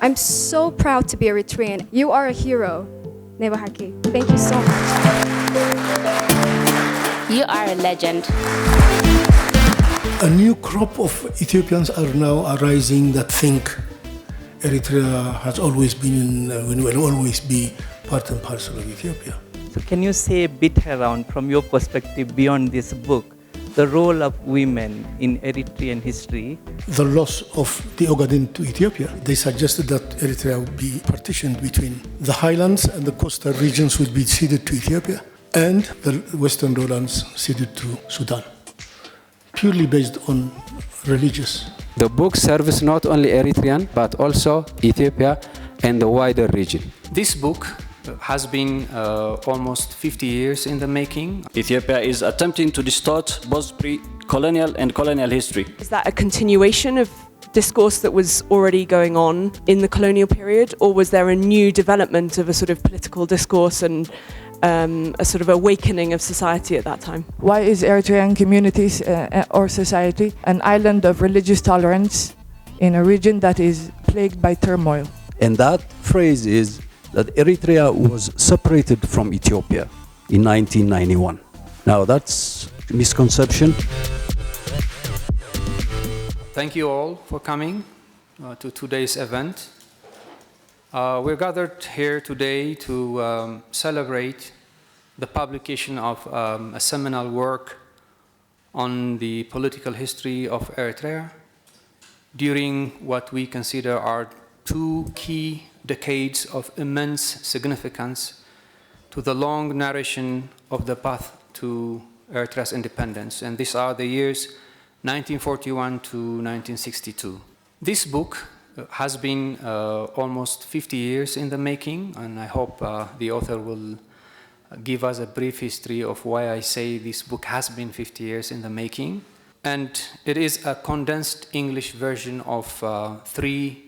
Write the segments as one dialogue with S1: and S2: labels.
S1: I'm so proud to be Eritrean. You are a hero, Nebahaki. Thank you so much.
S2: You are a legend.
S3: A new crop of Ethiopians are now arising that think Eritrea has always been and will always be part and parcel of Ethiopia.
S4: So can you say a bit around, from your perspective beyond this book, the role of women in Eritrean history?
S3: The loss of the Ogaden to Ethiopia, they suggested that Eritrea would be partitioned between the highlands and the coastal regions would be ceded to Ethiopia and the western lowlands ceded to Sudan, purely based on religious.
S5: The book serves not only Eritrean but also Ethiopia and the wider region.
S6: This book has been almost 50 years in the making.
S7: Ethiopia is attempting to distort both pre-colonial and colonial history.
S8: Is that a continuation of discourse that was already going on in the colonial period, or was there a new development of a sort of political discourse and a sort of awakening of society at that time?
S9: Why is Eritrean communities or society an island of religious tolerance in a region that is plagued by turmoil?
S10: And that phrase is that Eritrea was separated from Ethiopia in 1991. Now that's a misconception.
S6: Thank you all for coming to today's event. We're gathered here today to celebrate the publication of a seminal work on the political history of Eritrea during what we consider are two key decades of immense significance to the long narration of the path to Eritrea's independence. And these are the years 1941 to 1962. This book has been almost 50 years in the making, and I hope the author will give us a brief history of why I say this book has been 50 years in the making. And it is a condensed English version of three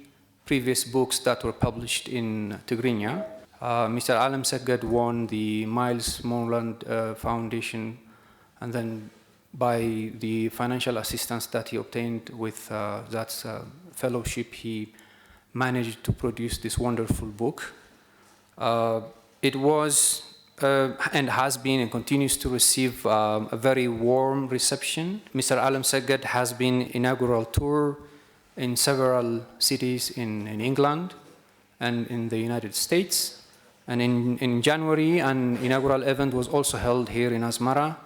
S6: previous books that were published in Tigrinya. Mr. Alemseged won the Miles Moreland Foundation, and then by the financial assistance that he obtained with that fellowship, he managed to produce this wonderful book. It was and has been and continues to receive a very warm reception. Mr. Alemseged has been inaugural tour in several cities in England and in the United States. And in January, an inaugural event was also held here in Asmara.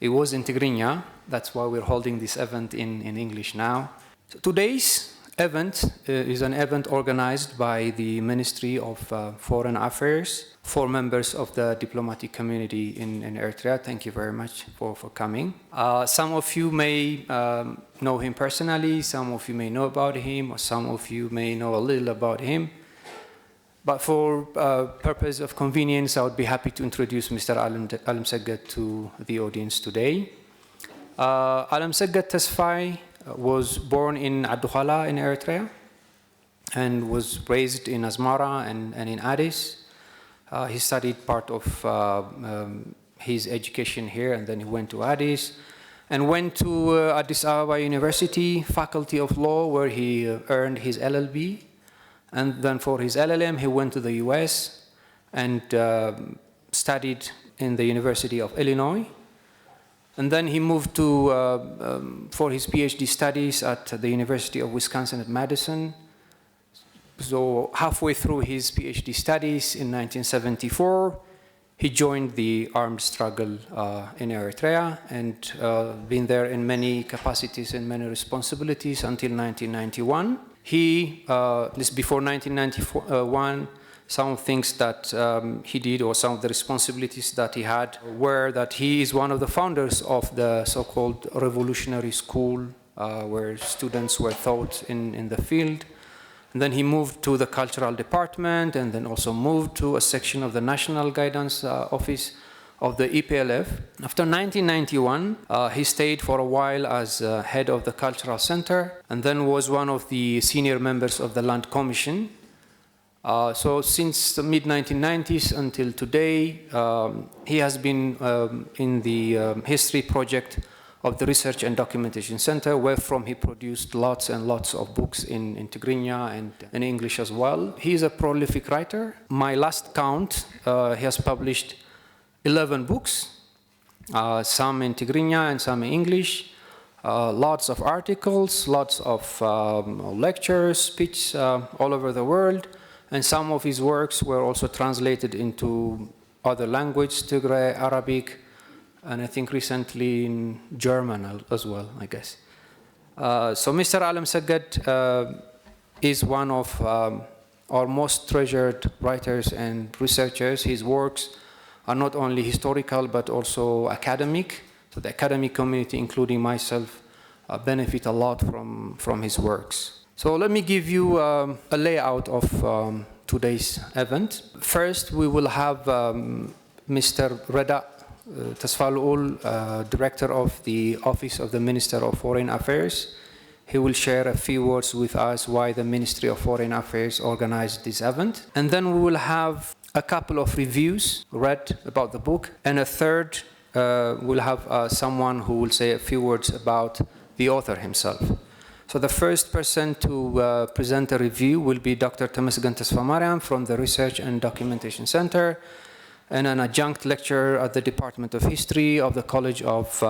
S6: It was in Tigrinya. That's why we're holding this event in English now. So today's event is an event organized by the Ministry of Foreign Affairs, 4 members of the diplomatic community in Eritrea. Thank you very much for coming. Some of you may know him personally, some of you may know about him, or some of you may know a little about him. But for purpose of convenience, I would be happy to introduce Mr. Alemseged to the audience today. Alemseged Tesfai was born in Adukhala in Eritrea and was raised in Asmara and in Addis. He studied part of his education here, and then he went to Addis and went to Addis Ababa University, Faculty of Law, where he earned his LLB. And then for his LLM, he went to the US and studied in the University of Illinois. And then he moved to, for his PhD studies at the University of Wisconsin at Madison. So halfway through his PhD studies in 1974, he joined the armed struggle in Eritrea and been there in many capacities and many responsibilities until 1991. He, before 1991, some things that he did, or some of the responsibilities that he had, were that he is one of the founders of the so-called revolutionary school, where students were taught in the field. And then he moved to the cultural department, and then also moved to a section of the National Guidance Office of the EPLF. After 1991, he stayed for a while as head of the Cultural Center, and then was one of the senior members of the Land Commission. So since the mid-1990s until today, he has been in the history project of the Research and Documentation Center, where from he produced lots and lots of books in Tigrinya and in English as well. He's a prolific writer. My last count, he has published 11 books, some in Tigrinya and some in English, lots of articles, lots of lectures, speeches all over the world, and some of his works were also translated into other languages, Tigray, Arabic, and I think recently in German as well, I guess. So Mr. Alemseged is one of our most treasured writers and researchers. His works are not only historical but also academic. So the academic community, including myself, benefit a lot from his works. So let me give you a layout of today's event. First, we will have Mr. Rahel Asgedom, Director of the Office of the Minister of Foreign Affairs. He will share a few words with us why the Ministry of Foreign Affairs organized this event. And then we will have a couple of reviews read about the book. And a third, we'll have someone who will say a few words about the author himself. So the first person to present a review will be Dr. Temesgen from the Research and Documentation Center, and an adjunct lecturer at the Department of History of the College of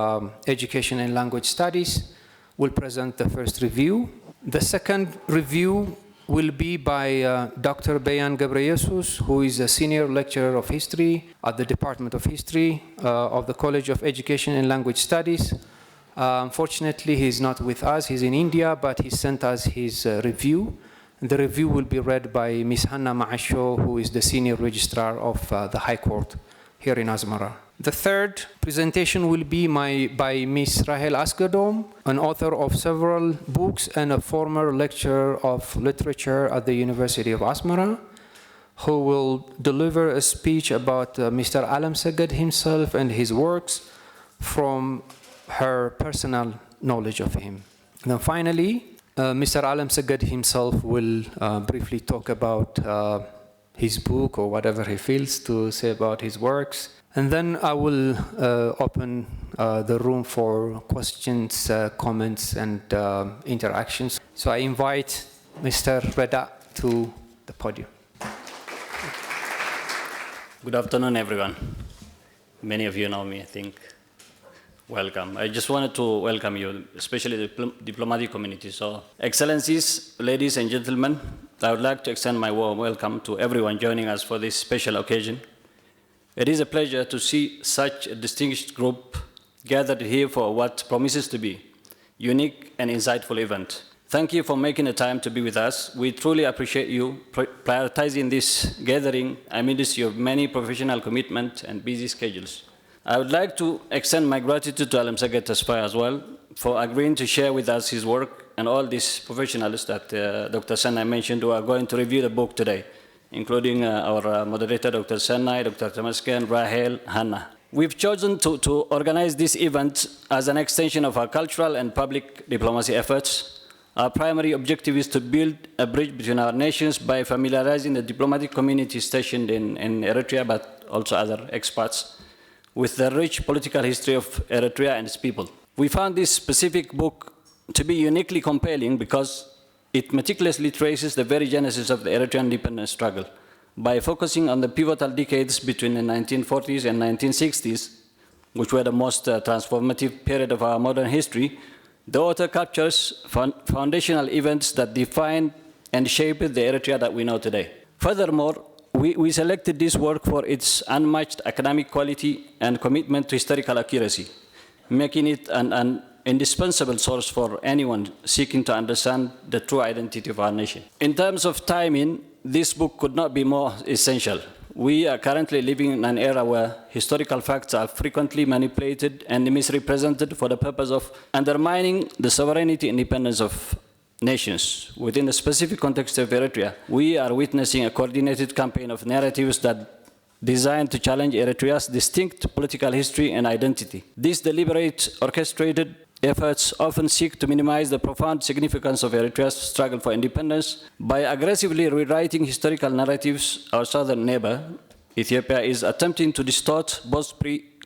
S6: Education and Language Studies will present the first review. The second review will be by Dr. Beyan Gebreyesus, who is a senior lecturer of history at the Department of History of the College of Education and Language Studies. Unfortunately, he's not with us. He's in India, but he sent us his review. The review will be read by Ms. Hanna Measho, who is the Senior Registrar of the High Court here in Asmara. The third presentation will be by Ms. Rahel Asgedom, an author of several books and a former lecturer of literature at the University of Asmara, who will deliver a speech about Mr. Alemseged himself and his works from her personal knowledge of him. And then finally, Mr. Alemseged himself will briefly talk about his book or whatever he feels to say about his works. And then I will open the room for questions, comments, and interactions. So I invite Mr. Rahel to the podium.
S7: Good afternoon, everyone. Many of you know me, I think. Welcome. I just wanted to welcome you, especially the diplomatic community. So, Excellencies, ladies and gentlemen, I would like to extend my warm welcome to everyone joining us for this special occasion. It is a pleasure to see such a distinguished group gathered here for what promises to be unique and insightful event. Thank you for making the time to be with us. We truly appreciate you prioritizing this gathering amidst your many professional commitments and busy schedules. I would like to extend my gratitude to Alemseged Tesfai as well for agreeing to share with us his work and all these professionals that Dr. Senai mentioned who are going to review the book today, including our moderator, Dr. Senai, Dr. Temesgen, Rahel, Hanna. We've chosen to organize this event as an extension of our cultural and public diplomacy efforts. Our primary objective is to build a bridge between our nations by familiarizing the diplomatic community stationed in Eritrea, but also other experts, with the rich political history of Eritrea and its people. We found this specific book to be uniquely compelling because it meticulously traces the very genesis of the Eritrean independence struggle. By focusing on the pivotal decades between the 1940s and 1960s, which were the most transformative period of our modern history, the author captures foundational events that defined and shaped the Eritrea that we know today. Furthermore, we selected this work for its unmatched academic quality and commitment to historical accuracy, making it an indispensable source for anyone seeking to understand the true identity of our nation. In terms of timing, this book could not be more essential. We are currently living in an era where historical facts are frequently manipulated and misrepresented for the purpose of undermining the sovereignty and independence of nations. Within the specific context of Eritrea, we are witnessing a coordinated campaign of narratives that designed to challenge Eritrea's distinct political history and identity. These deliberate, orchestrated efforts often seek to minimize the profound significance of Eritrea's struggle for independence by aggressively rewriting historical narratives. Our southern neighbor, Ethiopia, is attempting to distort both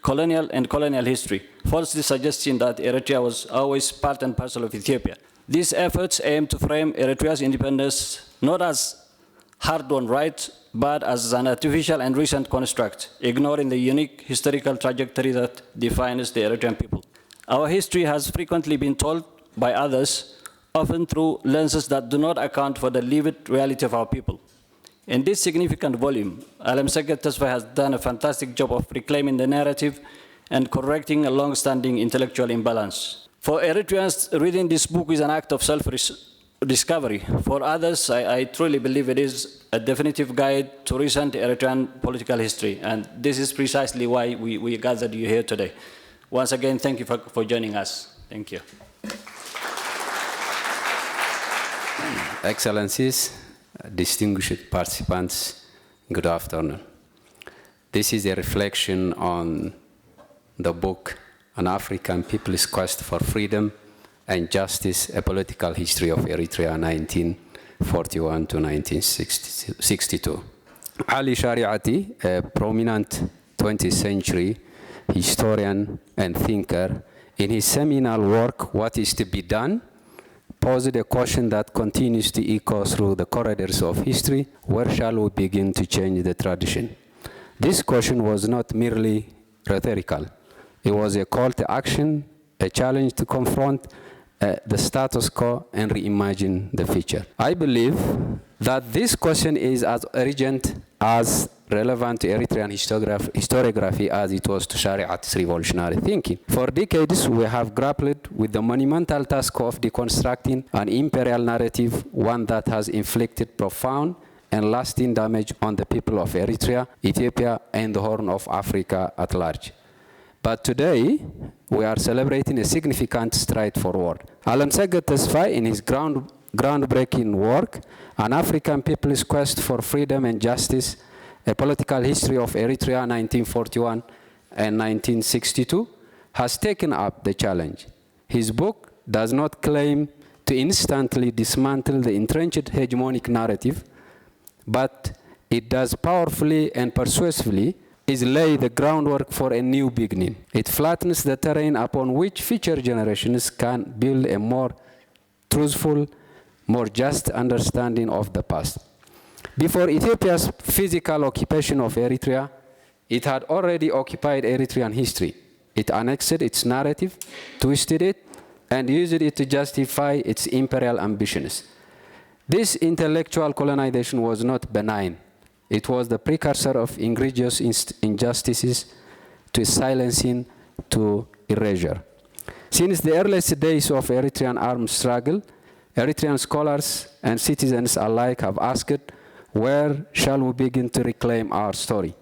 S7: colonial and colonial history, falsely suggesting that Eritrea was always part and parcel of Ethiopia. These efforts aim to frame Eritrea's independence not as hard-won rights, but as an artificial and recent construct, ignoring the unique historical trajectory that defines the Eritrean people. Our history has frequently been told by others, often through lenses that do not account for the lived reality of our people. In this significant volume, Alemseged Tesfai has done a fantastic job of reclaiming the narrative and correcting a long-standing intellectual imbalance. For Eritreans, reading this book is an act of self-discovery. For others, I truly believe it is a definitive guide to recent Eritrean political history, and this is precisely why we gathered you here today. Once again, thank you for joining us. Thank you.
S5: Excellencies, distinguished participants, good afternoon. This is a reflection on the book, An African People's Quest for Freedom and Justice, A Political History of Eritrea, 1941 to 1962. Ali Shariati, a prominent 20th century historian and thinker, in his seminal work, What is to be Done?, posed a question that continues to echo through the corridors of history: where shall we begin to change the tradition? This question was not merely rhetorical. It was a call to action, a challenge to confront the status quo and reimagine the future. I believe that this question is as urgent, as relevant to Eritrean historiography as it was to Shariat's revolutionary thinking. For decades, we have grappled with the monumental task of deconstructing an imperial narrative, one that has inflicted profound and lasting damage on the people of Eritrea, Ethiopia, and the Horn of Africa at large. But today, we are celebrating a significant stride forward. Alemseged Tesfai, in his groundbreaking work, An African People's Quest for Freedom and Justice, A Political History of Eritrea, 1941 and 1962, has taken up the challenge. His book does not claim to instantly dismantle the entrenched hegemonic narrative, but it does powerfully and persuasively lay the groundwork for a new beginning. It flattens the terrain upon which future generations can build a more truthful, more just understanding of the past. Before Ethiopia's physical occupation of Eritrea, it had already occupied Eritrean history. It annexed its narrative, twisted it, and used it to justify its imperial ambitions. This intellectual colonization was not benign. It was the precursor of egregious injustices, to silencing, to erasure. Since the earliest days of Eritrean armed struggle, Eritrean scholars and citizens alike have asked, where shall we begin to reclaim our story?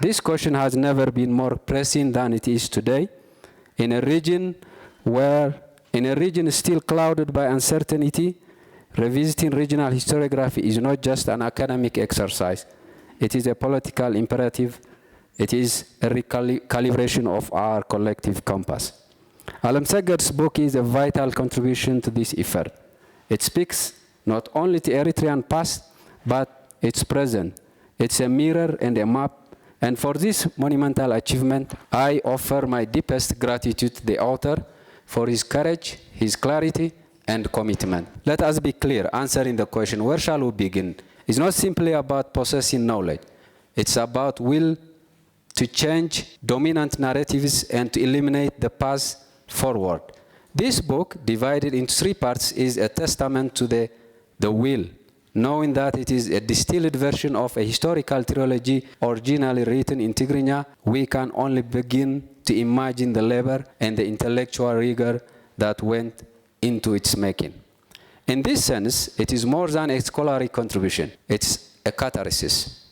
S5: This question has never been more pressing than it is today, in a region still clouded by uncertainty. Revisiting regional historiography is not just an academic exercise. It is a political imperative. It is a recalibration of our collective compass. Alemseged's book is a vital contribution to this effort. It speaks not only to Eritrean past, but its present. It's a mirror and a map. And for this monumental achievement, I offer my deepest gratitude to the author for his courage, his clarity, and commitment. Let us be clear, answering the question, where shall we begin? It's not simply about possessing knowledge. It's about will to change dominant narratives and to eliminate the path forward. This book, divided into 3 parts, is a testament to the will, knowing that it is a distilled version of a historical trilogy originally written in Tigrinya. We can only begin to imagine the labor and the intellectual rigor that went into its making. In this sense, it is more than a scholarly contribution. It's a catharsis.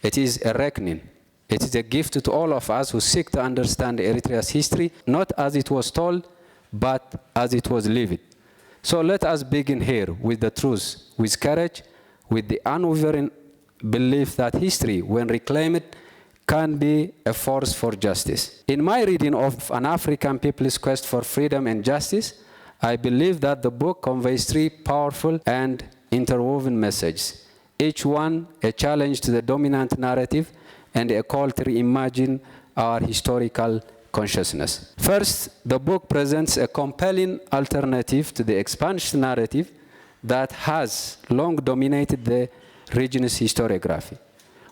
S5: It is a reckoning. It is a gift to all of us who seek to understand Eritrea's history, not as it was told, but as it was lived. So let us begin here with the truth, with courage, with the unwavering belief that history, when reclaimed, can be a force for justice. In my reading of An African People's Quest for Freedom and Justice, I believe that the book conveys 3 powerful and interwoven messages, each one a challenge to the dominant narrative and a call to reimagine our historical consciousness. First, the book presents a compelling alternative to the expansionist narrative that has long dominated the region's historiography,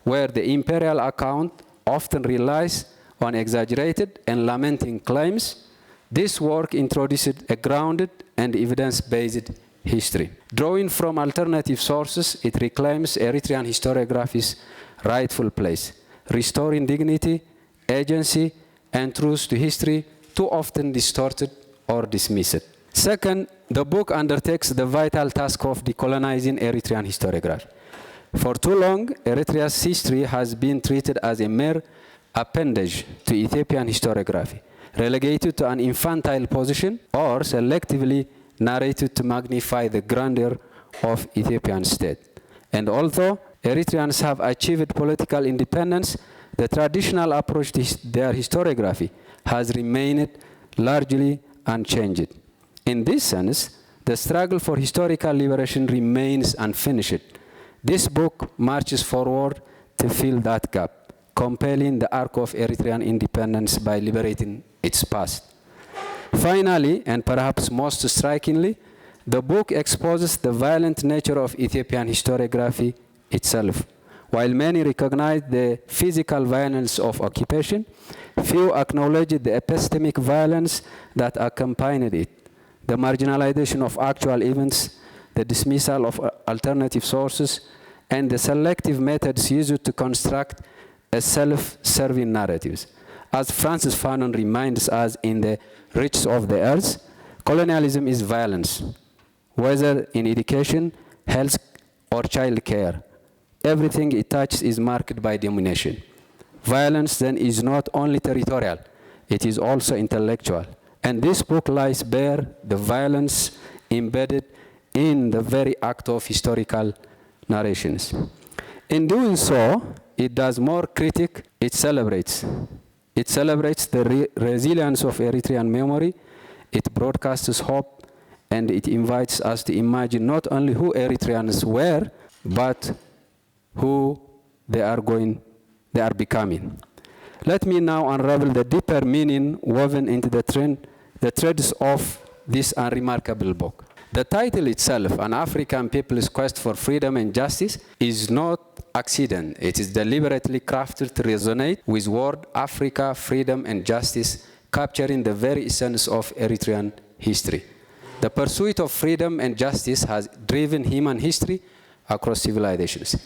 S5: where the imperial account often relies on exaggerated and lamenting claims. This work introduced a grounded and evidence-based history. Drawing from alternative sources, it reclaims Eritrean historiography's rightful place, restoring dignity, agency, and truth to history too often distorted or dismissed. Second, the book undertakes the vital task of decolonizing Eritrean historiography. For too long, Eritrea's history has been treated as a mere appendage to Ethiopian historiography, relegated to an infantile position or selectively narrated to magnify the grandeur of Ethiopian state. And although Eritreans have achieved political independence, the traditional approach to their historiography has remained largely unchanged. In this sense, the struggle for historical liberation remains unfinished. This book marches forward to fill that gap, compelling the arc of Eritrean independence by liberating its past. Finally, and perhaps most strikingly, the book exposes the violent nature of Ethiopian historiography itself. While many recognize the physical violence of occupation, few acknowledge the epistemic violence that accompanied it, the marginalization of actual events, the dismissal of alternative sources, and the selective methods used to construct a self-serving narratives. As Francis Fanon reminds us in The Riches of the Earth, colonialism is violence, whether in education, health, or child care. Everything it touches is marked by domination. Violence then is not only territorial, it is also intellectual. And this book lies bare the violence embedded in the very act of historical narrations. In doing so, it does more critique, it celebrates. It celebrates the resilience of Eritrean memory, it broadcasts hope, and it invites us to imagine not only who Eritreans were, but who they are becoming. Let me now unravel the deeper meaning woven into the threads of this unremarkable book. The title itself, An African People's Quest for Freedom and Justice, is not accident. It is deliberately crafted to resonate with word Africa, freedom, and justice, capturing the very essence of Eritrean history. The pursuit of freedom and justice has driven human history across civilizations.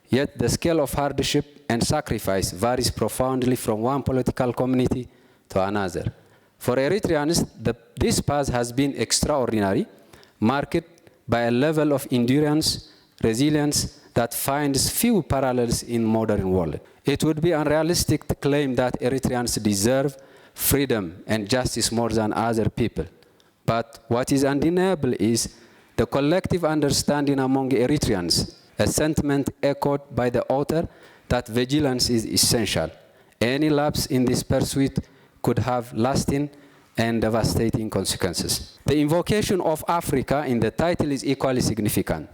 S5: Yet the scale of hardship and sacrifice varies profoundly from one political community to another. For Eritreans, this path has been extraordinary, marked by a level of endurance, resilience that finds few parallels in modern world. It would be unrealistic to claim that Eritreans deserve freedom and justice more than other people. But what is undeniable is the collective understanding among Eritreans, a sentiment echoed by the author that vigilance is essential. Any lapse in this pursuit could have lasting and devastating consequences. The invocation of Africa in the title is equally significant.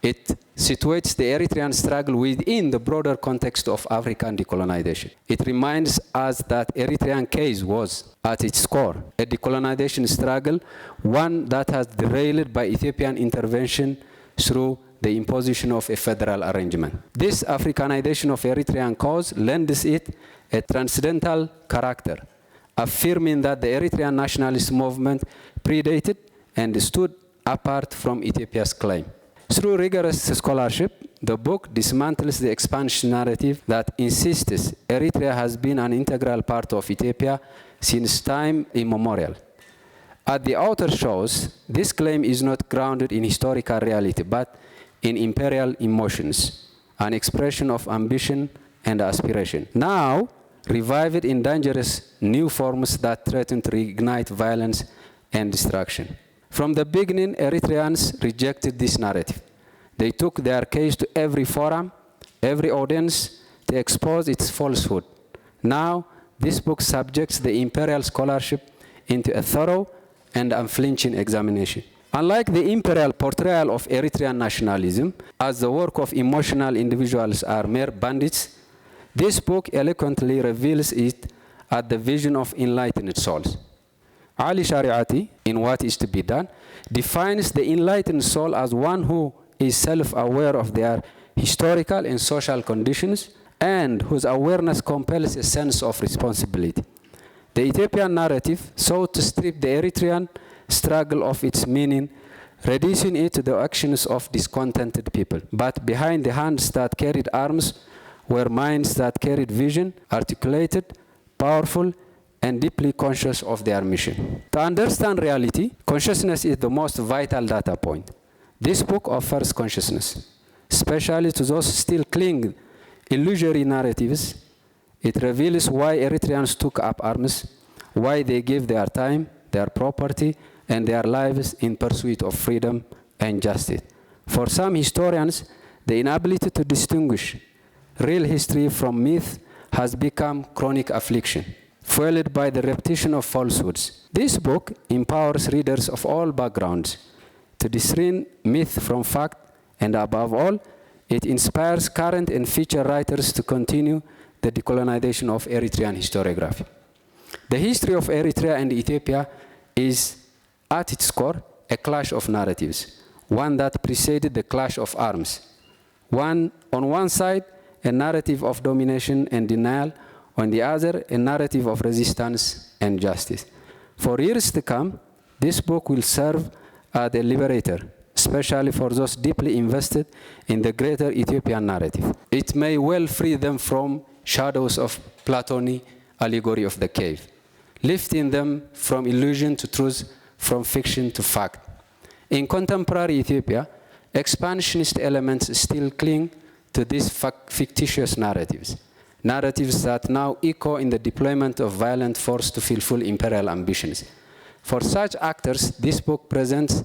S5: It situates the Eritrean struggle within the broader context of African decolonization. It reminds us that Eritrean case was, at its core, a decolonization struggle, one that has derailed by Ethiopian intervention through the imposition of a federal arrangement. This Africanization of Eritrean cause lends it a transcendental character, affirming that the Eritrean nationalist movement predated and stood apart from Ethiopia's claim. Through rigorous scholarship, the book dismantles the expansion narrative that insists Eritrea has been an integral part of Ethiopia since time immemorial. As the author shows, this claim is not grounded in historical reality, but in imperial emotions, an expression of ambition and aspiration. Now, revived in dangerous new forms that threaten to reignite violence and destruction. From the beginning, Eritreans rejected this narrative. They took their case to every forum, every audience, to expose its falsehood. Now, this book subjects the imperial scholarship into a thorough and unflinching examination. Unlike the imperial portrayal of Eritrean nationalism as the work of emotional individuals are mere bandits, This book eloquently reveals it as the vision of enlightened souls. Ali Shariati, in What is to be Done, defines the enlightened soul as one who is self-aware of their historical and social conditions and whose awareness compels a sense of responsibility. The Ethiopian narrative sought to strip the Eritrean struggle of its meaning, reducing it to the actions of discontented people. But behind the hands that carried arms were minds that carried vision, articulated, powerful, and deeply conscious of their mission. To understand reality, consciousness is the most vital data point. This book offers consciousness, especially to those still clinging illusory narratives. It reveals why Eritreans took up arms, why they gave their time, their property, and their lives in pursuit of freedom and justice. For some historians, the inability to distinguish real history from myth has become chronic affliction, fueled by the repetition of falsehoods. This book empowers readers of all backgrounds to discern myth from fact, and above all, it inspires current and future writers to continue the decolonization of Eritrean historiography. The history of Eritrea and Ethiopia is, at its core, a clash of narratives, one that preceded the clash of arms. On one side, a narrative of domination and denial, on the other, a narrative of resistance and justice. For years to come, this book will serve as a liberator, especially for those deeply invested in the greater Ethiopian narrative. It may well free them from shadows of Platonic allegory of the cave, lifting them from illusion to truth, from fiction to fact. In contemporary Ethiopia, expansionist elements still cling to these fictitious narratives, narratives that now echo in the deployment of violent force to fulfill imperial ambitions. For such actors, this book presents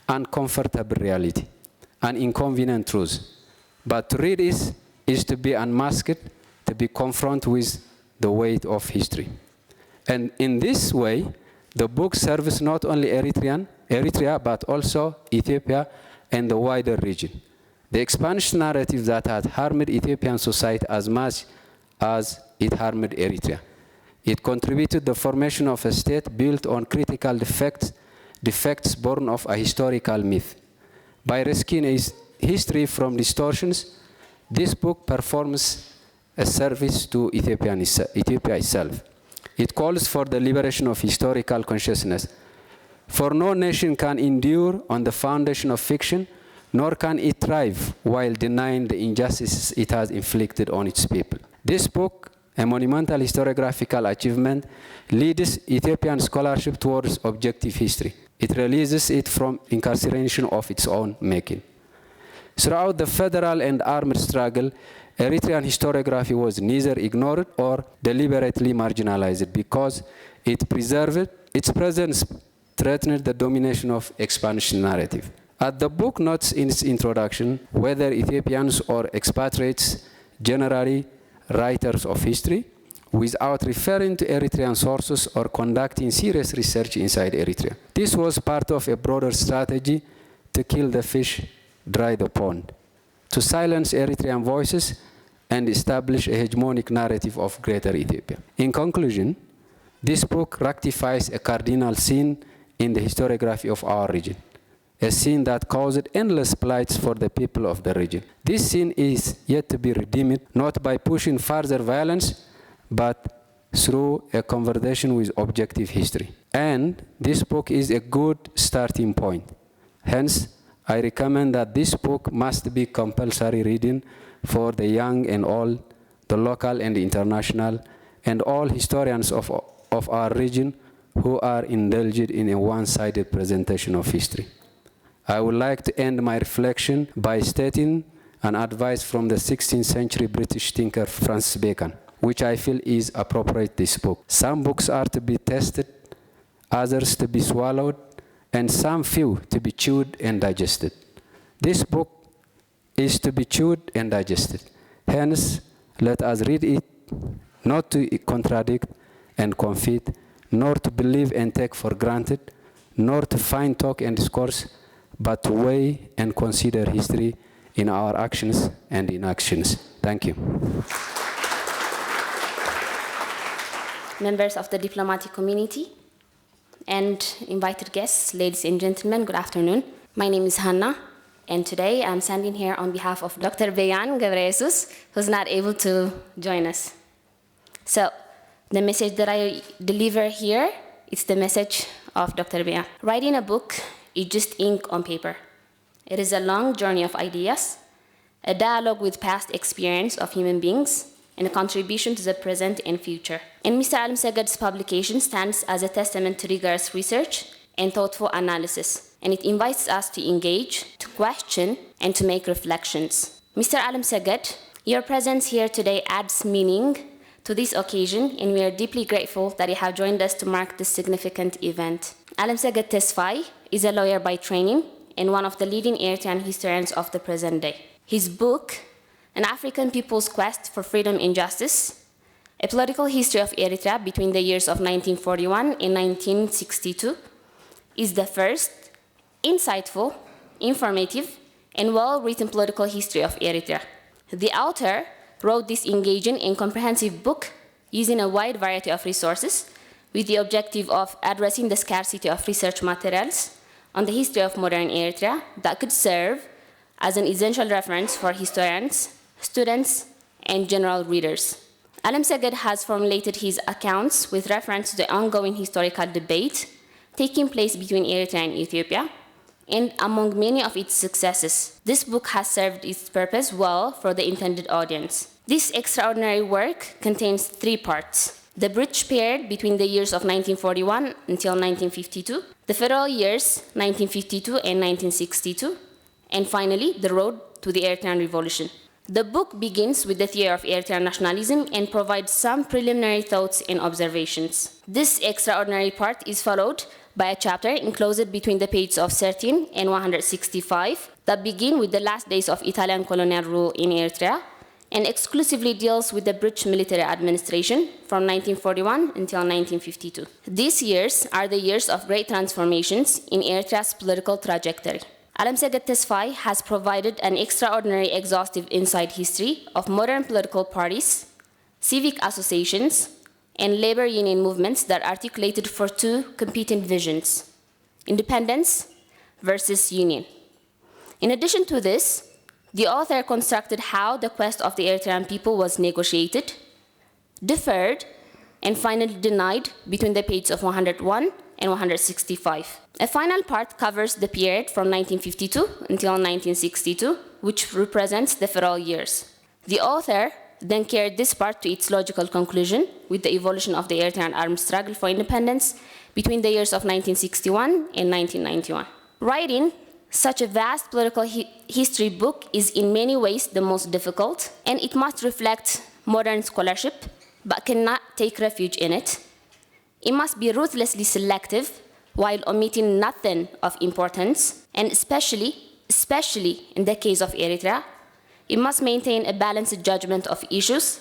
S5: uncomfortable reality, an inconvenient truth. But to read it is to be unmasked, to be confronted with the weight of history. And in this way, the book serves not only Eritrea, but also Ethiopia and the wider region. The expansionist narrative that had harmed Ethiopian society as much as it harmed Eritrea. It contributed to the formation of a state built on critical defects born of a historical myth. By rescuing its history from distortions, this book performs a service to Ethiopia itself. It calls for the liberation of historical consciousness. For no nation can endure on the foundation of fiction, nor can it thrive while denying the injustices it has inflicted on its people. This book, a monumental historiographical achievement, leads Ethiopian scholarship towards objective history. It releases it from incarceration of its own making. Throughout the federal and armed struggle, Eritrean historiography was neither ignored or deliberately marginalized because it preserved its presence, threatened the domination of expansion narrative. As the book notes in its introduction, whether Ethiopians or expatriates, generally writers of history, without referring to Eritrean sources or conducting serious research inside Eritrea. This was part of a broader strategy to kill the fish, dry the pond, to silence Eritrean voices and establish a hegemonic narrative of greater Ethiopia. In conclusion, this book rectifies a cardinal sin in the historiography of our region, a sin that caused endless plights for the people of the region. This sin is yet to be redeemed, not by pushing further violence, but through a conversation with objective history. And this book is a good starting point. Hence, I recommend that this book must be compulsory reading for the young and old, the local and the international, and all historians of our region who are indulged in a one-sided presentation of history. I would like to end my reflection by stating an advice from the 16th century British thinker Francis Bacon, which I feel is appropriate this book. Some books are to be tested, others to be swallowed, and some few to be chewed and digested. This book is to be chewed and digested. Hence, let us read it not to contradict and confit, nor to believe and take for granted, nor to find talk and discourse, but to weigh and consider history in our actions and inactions. Thank you.
S2: members of the diplomatic community, and invited guests, ladies and gentlemen, good afternoon. My name is Hanna, and today I'm standing here on behalf of Dr. Beyan Gebreyesus, who's not able to join us. So, the message that I deliver here is the message of Dr. Beyan. Writing a book is just ink on paper. It is a long journey of ideas, a dialogue with past experience of human beings, and a contribution to the present and future. And Mr. Alemseged's publication stands as a testament to rigorous research and thoughtful analysis, and it invites us to engage, to question, and to make reflections. Mr. Alemseged, your presence here today adds meaning to this occasion, and we are deeply grateful that you have joined us to mark this significant event. Alemseged Tesfai is a lawyer by training and one of the leading Eritrean historians of the present day. His book, An African People's Quest for Freedom and Justice, A Political History of Eritrea between the years of 1941 and 1962, is the first insightful, informative, and well-written political history of Eritrea. The author wrote this engaging and comprehensive book using a wide variety of resources with the objective of addressing the scarcity of research materials on the history of modern Eritrea that could serve as an essential reference for historians, students, and general readers. Alemseged has formulated his accounts with reference to the ongoing historical debate taking place between Eritrea and Ethiopia, and among many of its successes, this book has served its purpose well for the intended audience. This extraordinary work contains 3 parts: the bridge period between the years of 1941 until 1952, the federal years 1952 and 1962, and finally, the road to the Eritrean Revolution. The book begins with the theory of Eritrean nationalism and provides some preliminary thoughts and observations. This extraordinary part is followed by a chapter enclosed between the pages of 13 and 165 that begin with the last days of Italian colonial rule in Eritrea and exclusively deals with the British military administration from 1941 until 1952. These years are the years of great transformations in Eritrea's political trajectory. Alemseged Tesfai has provided an extraordinary exhaustive inside history of modern political parties, civic associations, and labor union movements that articulated for 2 competing visions: independence versus union. In addition to this, the author constructed how the quest of the Eritrean people was negotiated, deferred, and finally denied between the pages of 101 and 165. A final part covers the period from 1952 until 1962, which represents the federal years. The author then carried this part to its logical conclusion with the evolution of the Eritrean armed struggle for independence between the years of 1961 and 1991. Writing such a vast political history book is in many ways the most difficult, and it must reflect modern scholarship, but cannot take refuge in it. It must be ruthlessly selective while omitting nothing of importance, and especially in the case of Eritrea, it must maintain a balanced judgment of issues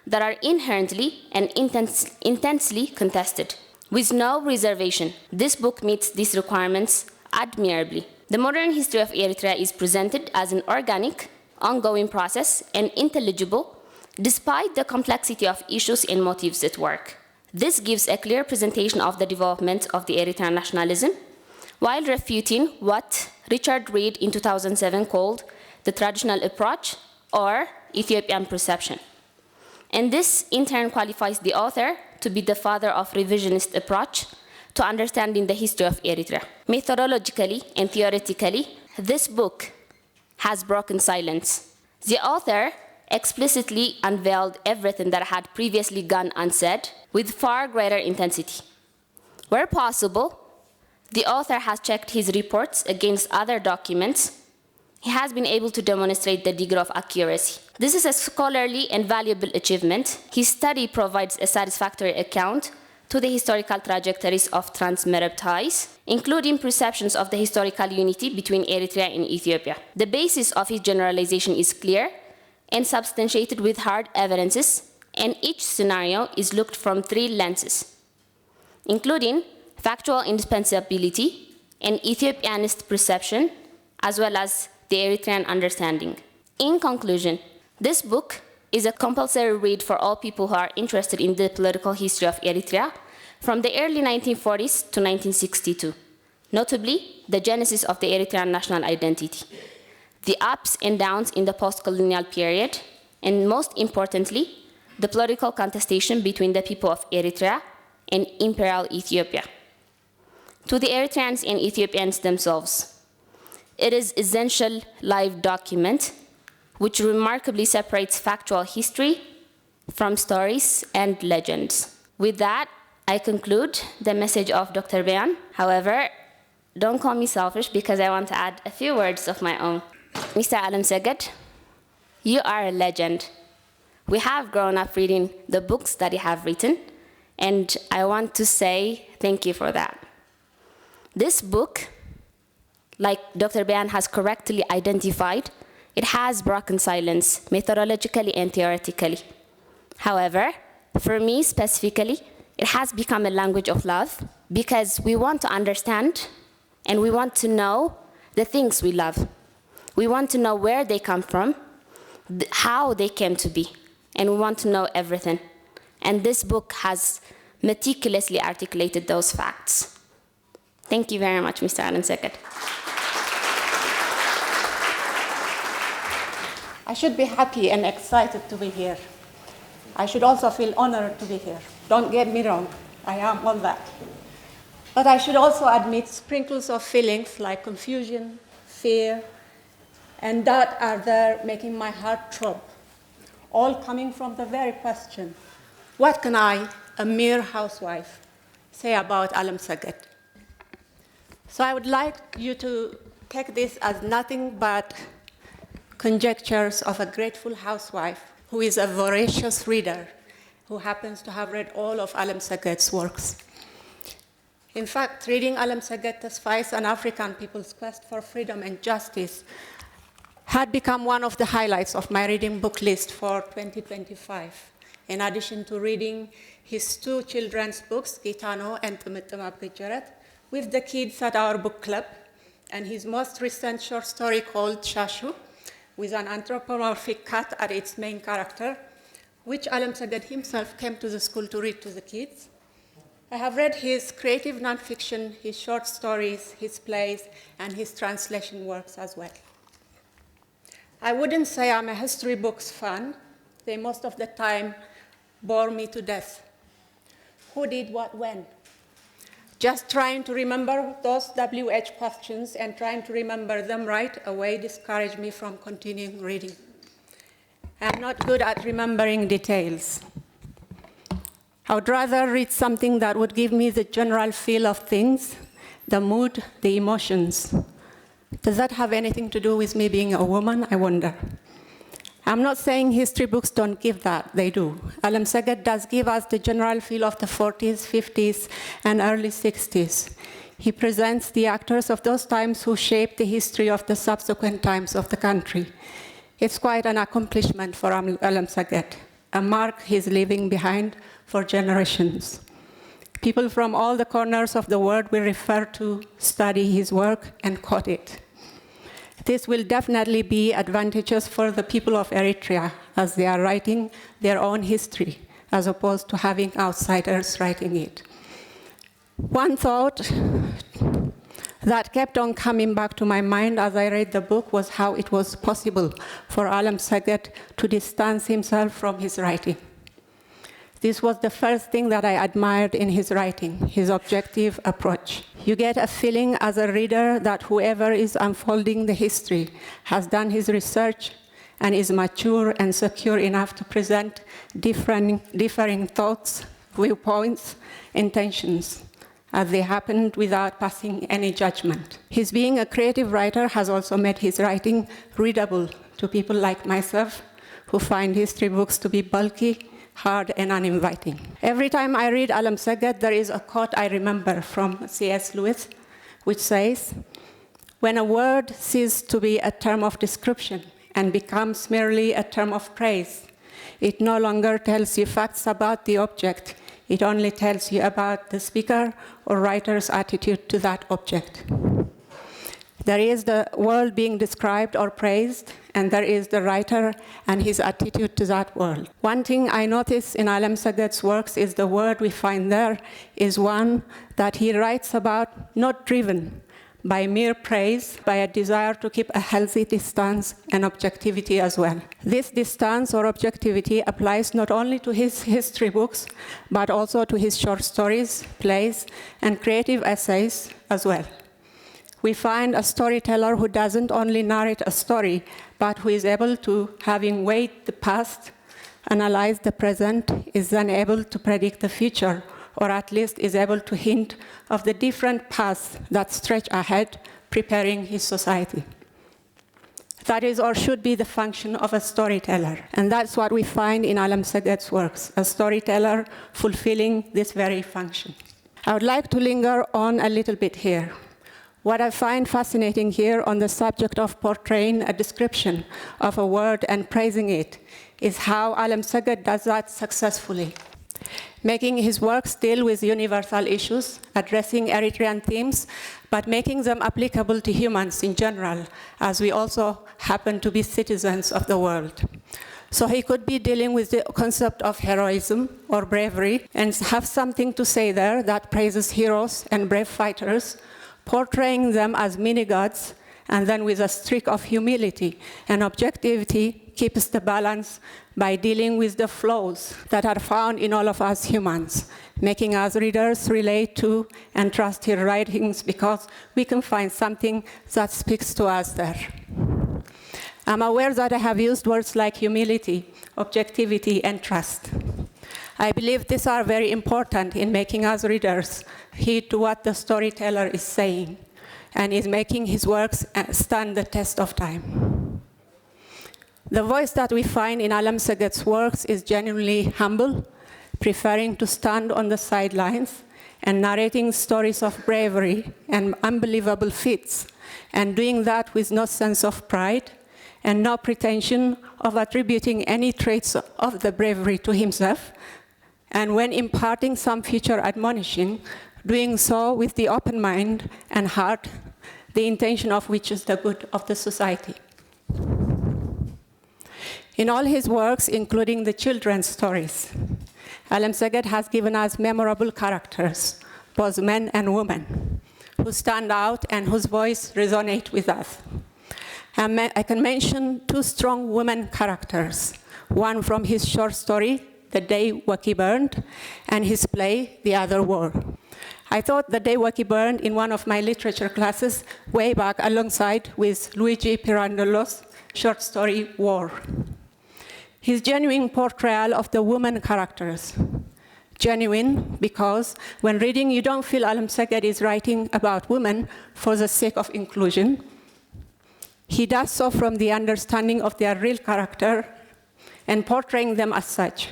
S2: that are inherently and intensely contested. With no reservation, this book meets these requirements admirably. The modern history of Eritrea is presented as an organic, ongoing process and intelligible despite the complexity of issues and motives at work. This gives a clear presentation of the development of the Eritrean nationalism, while refuting what Richard Reid in 2007 called the traditional approach or Ethiopian perception. And this in turn qualifies the author to be the father of revisionist approach to understanding the history of Eritrea. Methodologically and theoretically, this book has broken silence. The author explicitly unveiled everything that had previously gone unsaid with far greater intensity. Where possible, the author has checked his reports against other documents. He has been able to demonstrate the degree of accuracy. This is a scholarly and valuable achievement. His study provides a satisfactory account to the historical trajectories of trans-Merab ties, including perceptions of the historical unity between Eritrea and Ethiopia. The basis of his generalization is clear and substantiated with hard evidences, and each scenario is looked from 3 lenses, including factual indispensability and Ethiopianist perception, as well as the Eritrean understanding. In conclusion, this book is a compulsory read for all people who are interested in the political history of Eritrea from the early 1940s to 1962, notably the genesis of the Eritrean national identity, the ups and downs in the post-colonial period, and most importantly, the political contestation between the people of Eritrea and Imperial Ethiopia. To the Eritreans and Ethiopians themselves, it is an essential live document which remarkably separates factual history from stories and legends. With that, I conclude the message of Dr. Beyan. However, don't call me selfish because I want to add a few words of my own. Mr. Alemseged, you are a legend. We have grown up reading the books that you have written, and I want to say thank you for that. This book, like Dr. Beyan has correctly identified, it has broken silence methodologically and theoretically. However, for me specifically, it has become a language of love because we want to understand and we want to know the things we love. We want to know where they come from, how they came to be, and we want to know everything. And this book has meticulously articulated those facts. Thank you very much, Mr. Alemseged.
S11: I should be happy and excited to be here. I should also feel honored to be here. Don't get me wrong, I am all that. But I should also admit sprinkles of feelings like confusion, fear, and that are there making my heart throb, all coming from the very question, what can I, a mere housewife, say about Alemseged? So I would like you to take this as nothing but conjectures of a grateful housewife who is a voracious reader who happens to have read all of Alemseged's works. In fact, reading Alemseged Tesfai, An African People's Quest for Freedom and Justice, had become one of the highlights of my reading book list for 2025, in addition to reading his 2 children's books, Gitano and Temesgen, with the kids at our book club, and his most recent short story called Shashu, with an anthropomorphic cat as its main character, which Alemseged himself came to the school to read to the kids. I have read his creative nonfiction, his short stories, his plays, and his translation works as well. I wouldn't say I'm a history books fan. They most of the time bore me to death. Who did what when? Just trying to remember those WH questions and trying to remember them right away discouraged me from continuing reading. I'm not good at remembering details. I would rather read something that would give me the general feel of things, the mood, the emotions. Does that have anything to do with me being a woman, I wonder? I'm not saying history books don't give that, they do. Alemseged does give us the general feel of the 40s, 50s, and early 60s. He presents the actors of those times who shaped the history of the subsequent times of the country. It's quite an accomplishment for Alemseged, a mark he's leaving behind for generations. People from all the corners of the world will refer to, study his work, and quote it. This will definitely be advantageous for the people of Eritrea as they are writing their own history, as opposed to having outsiders writing it. One thought that kept on coming back to my mind as I read the book was how it was possible for Alemseged to distance himself from his writing. This was the first thing that I admired in his writing, his objective approach. You get a feeling as a reader that whoever is unfolding the history has done his research and is mature and secure enough to present differing thoughts, viewpoints, intentions, as they happened without passing any judgment. His being a creative writer has also made his writing readable to people like myself who find history books to be bulky, hard, and uninviting. Every time I read Alemseged, there is a quote I remember from C.S. Lewis, which says, "When a word ceases to be a term of description and becomes merely a term of praise, it no longer tells you facts about the object, it only tells you about the speaker or writer's attitude to that object." There is the world being described or praised, and there is the writer and his attitude to that world. One thing I notice in Alemseged's works is the word we find there is one that he writes about not driven by mere praise, by a desire to keep a healthy distance and objectivity as well. This distance or objectivity applies not only to his history books, but also to his short stories, plays, and creative essays as well. We find a storyteller who doesn't only narrate a story, but who is able to, having weighed the past, analyze the present, is then able to predict the future, or at least is able to hint of the different paths that stretch ahead, preparing his society. That is or should be the function of a storyteller. And that's what we find in Alemseged's works, a storyteller fulfilling this very function. I would like to linger on a little bit here. What I find fascinating here on the subject of portraying a description of a word and praising it is how Alemseged does that successfully, making his works deal with universal issues, addressing Eritrean themes, but making them applicable to humans in general, as we also happen to be citizens of the world. So he could be dealing with the concept of heroism or bravery and have something to say there that praises heroes and brave fighters, portraying them as mini-gods, and then with a streak of humility and objectivity keeps the balance by dealing with the flaws that are found in all of us humans, making us readers relate to and trust his writings because we can find something that speaks to us there. I'm aware that I have used words like humility, objectivity, and trust. I believe these are very important in making us readers heed to what the storyteller is saying and is making his works stand the test of time. The voice that we find in Alemseged's works is genuinely humble, preferring to stand on the sidelines and narrating stories of bravery and unbelievable feats, and doing that with no sense of pride and no pretension of attributing any traits of the bravery to himself, and when imparting some future admonition, doing so with the open mind and heart, the intention of which is the good of the society. In all his works, including the children's stories, Alemseged has given us memorable characters, both men and women, who stand out and whose voice resonates with us. I can mention two strong women characters, one from his short story, The Day Waki Burned, and his play, The Other War. I taught The Day Waki Burned in one of my literature classes way back alongside with Luigi Pirandello's short story, War. His genuine portrayal of the woman characters. Genuine because when reading, you don't feel Alemseged is writing about women for the sake of inclusion. He does so from the understanding of their real character and portraying them as such,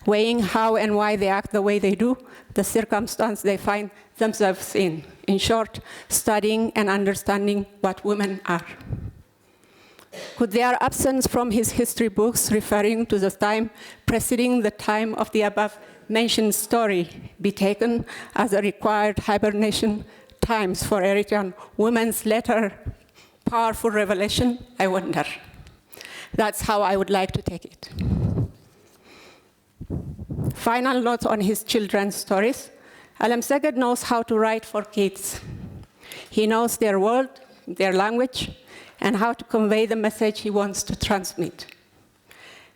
S11: weighing how and why they act the way they do, the circumstance they find themselves in. In short, studying and understanding what women are. Could their absence from his history books, referring to the time preceding the time of the above-mentioned story, be taken as a required hibernation times for Eritrean women's later powerful revelation? I wonder. That's how I would like to take it. Final note on his children's stories. Alemseged knows how to write for kids. He knows their world, their language, and how to convey the message he wants to transmit.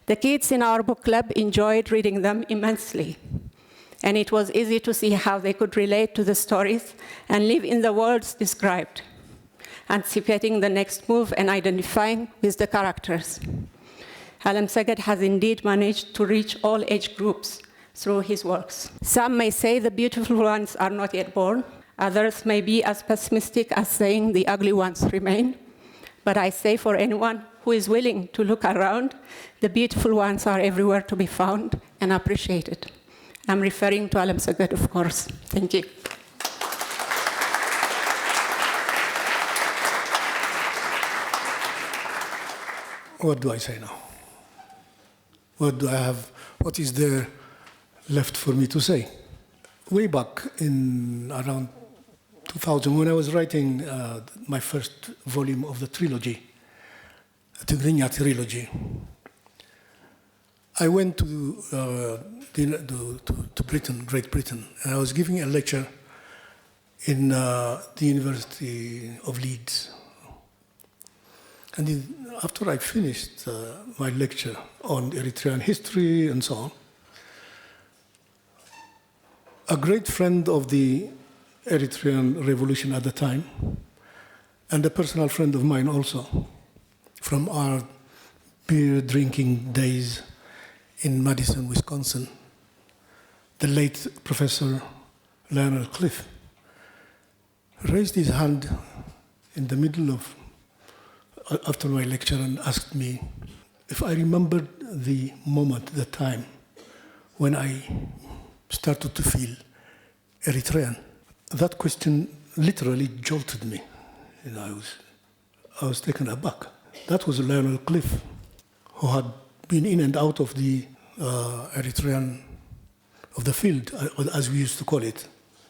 S11: The kids in our book club enjoyed reading them immensely, and it was easy to see how they could relate to the stories and live in the worlds described, anticipating the next move and identifying with the characters. Alemseged has indeed managed to reach all age groups through his works. Some may say the beautiful ones are not yet born. Others may be as pessimistic as saying the ugly ones remain. But I say for anyone who is willing to look around, the beautiful ones are everywhere to be found and appreciated. I'm referring to Alemseged, of course. Thank you.
S3: What do I say now? What do I have? What is there left for me to say? Way back in around 2000, when I was writing my first volume of the trilogy, the Tigrinya trilogy, I went to Britain, Great Britain, and I was giving a lecture in the University of Leeds. And after I finished my lecture on Eritrean history and so on, a great friend of the Eritrean revolution at the time, and a personal friend of mine also, from our beer drinking days in Madison, Wisconsin, the late Professor Lionel Cliff, raised his hand in the middle of, after my lecture, and asked me if I remembered the moment, the time, when I started to feel Eritrean. That question literally jolted me. You know, I was taken aback. That was Lionel Cliff, who had been in and out of the Eritrean, of the field, as we used to call it,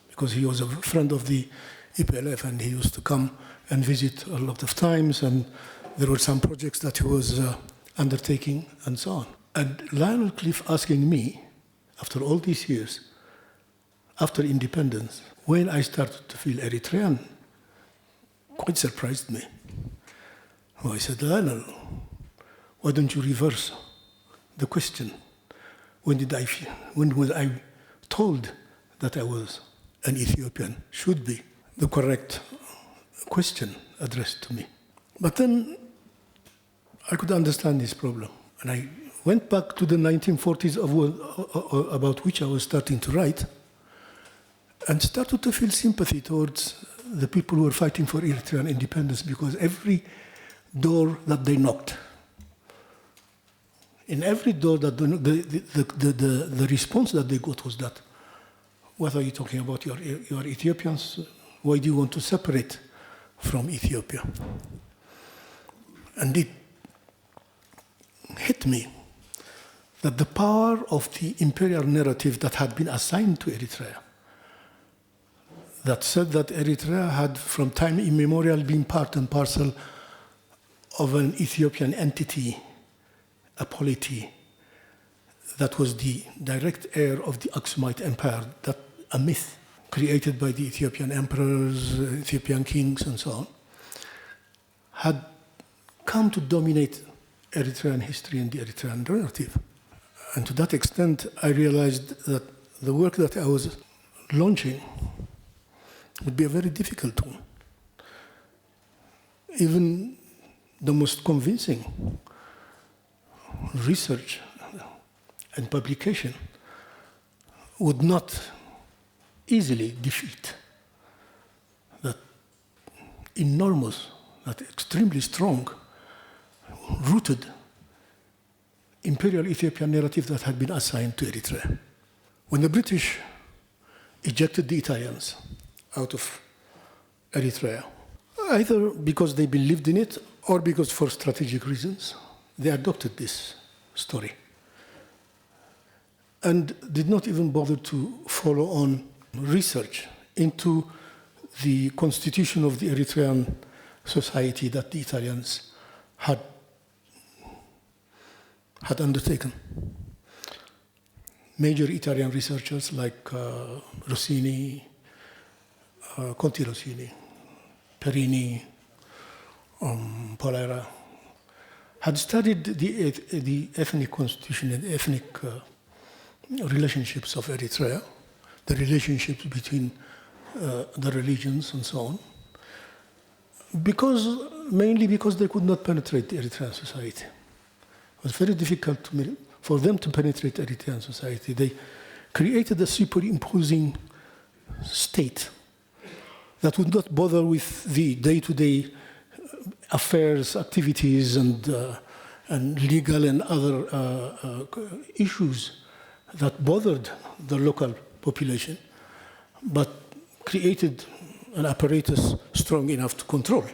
S3: because he was a friend of the EPLF, and he used to come and visit a lot of times, and there were some projects that he was undertaking, and so on. And Lionel Cliff asking me, after all these years, after independence, when I started to feel Eritrean, quite surprised me. Well, I said, Lionel, why don't you reverse the question? When was I told that I was an Ethiopian? Should be the correct question addressed to me. But then I could understand this problem. And I went back to the 1940s about which I was starting to write, and started to feel sympathy towards the people who were fighting for Eritrean independence, because every door that they knocked, in every door that the response that they got was that, what are you talking about? You are Ethiopians. Why do you want to separate from Ethiopia? And it hit me that the power of the imperial narrative that had been assigned to Eritrea, that said that Eritrea had from time immemorial been part and parcel of an Ethiopian entity, a polity, that was the direct heir of the Aksumite Empire, that a myth created by the Ethiopian emperors, Ethiopian kings, and so on, had come to dominate Eritrean history and the Eritrean narrative. And to that extent, I realized that the work that I was launching would be a very difficult one. Even the most convincing research and publication would not easily defeat that enormous, that extremely strong, rooted imperial Ethiopian narrative that had been assigned to Eritrea. When the British ejected the Italians out of Eritrea, either because they believed in it or because for strategic reasons, they adopted this story and did not even bother to follow on research into the constitution of the Eritrean society that the Italians had undertaken. Major Italian researchers like Rossini, Conti Rossini, Perini, Polera, had studied the ethnic constitution and ethnic relationships of Eritrea, the relationships between the religions and so on, mainly because they could not penetrate the Eritrean society. It was very difficult for them to penetrate Eritrean society. They created a superimposing state that would not bother with the day-to-day affairs, activities, and legal and other issues that bothered the local population, but created an apparatus strong enough to control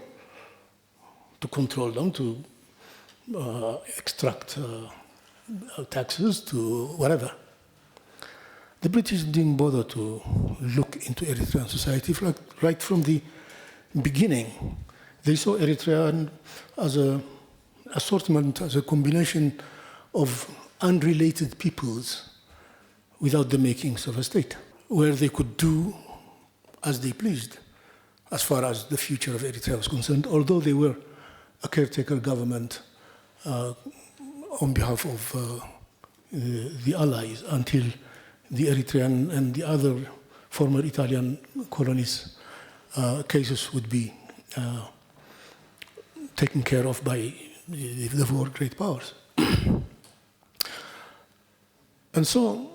S3: them, to extract taxes, to whatever. the British didn't bother to look into Eritrean society right from the beginning. They saw Eritrea as an assortment, as a combination of unrelated peoples without the makings of a state, where they could do as they pleased as far as the future of Eritrea was concerned, although they were a caretaker government on behalf of the Allies until the Eritrean and the other former Italian colonies cases would be taken care of by the four great powers. And so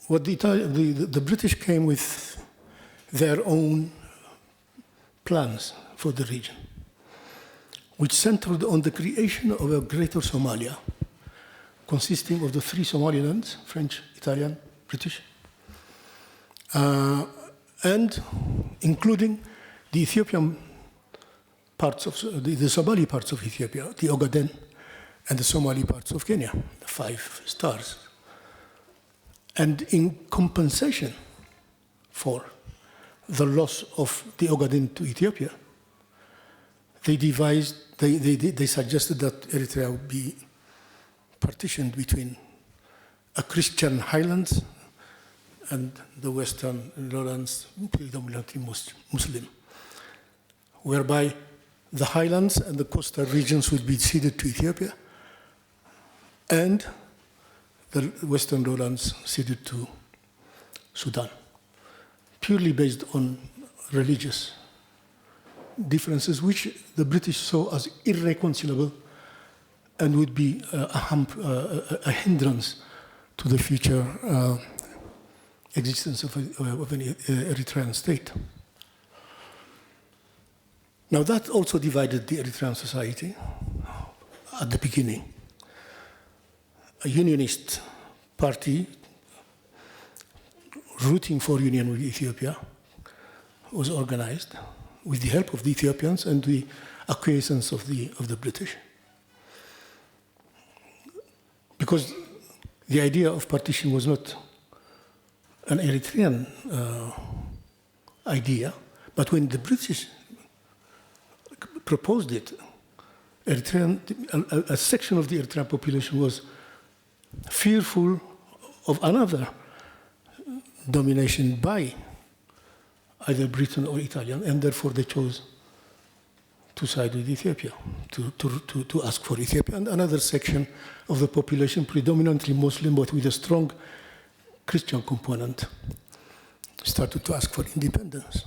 S3: what the British came with their own plans for the region, which centered on the creation of a greater Somalia, consisting of the three Somalilands, French, Italian, British, and including the Ethiopian parts of the Somali parts of Ethiopia, the Ogaden, and the Somali parts of Kenya, the 5 stars. And in compensation for the loss of the Ogaden to Ethiopia, they suggested that Eritrea would be partitioned between a Christian highlands and the western lowlands, predominantly Muslim, whereby the highlands and the coastal regions would be ceded to Ethiopia, and the western lowlands ceded to Sudan, purely based on religious differences, which the British saw as irreconcilable and would be a hindrance to the future existence of an Eritrean state. Now that also divided the Eritrean society at the beginning. A unionist party rooting for union with Ethiopia was organized with the help of the Ethiopians and the acquiescence of the British. Because the idea of partition was not an Eritrean idea, but when the British proposed it, a section of the Eritrean population was fearful of another domination by either Britain or Italian, and therefore they chose to side with Ethiopia, to ask for Ethiopia. And another section of the population, predominantly Muslim, but with a strong Christian component, started to ask for independence.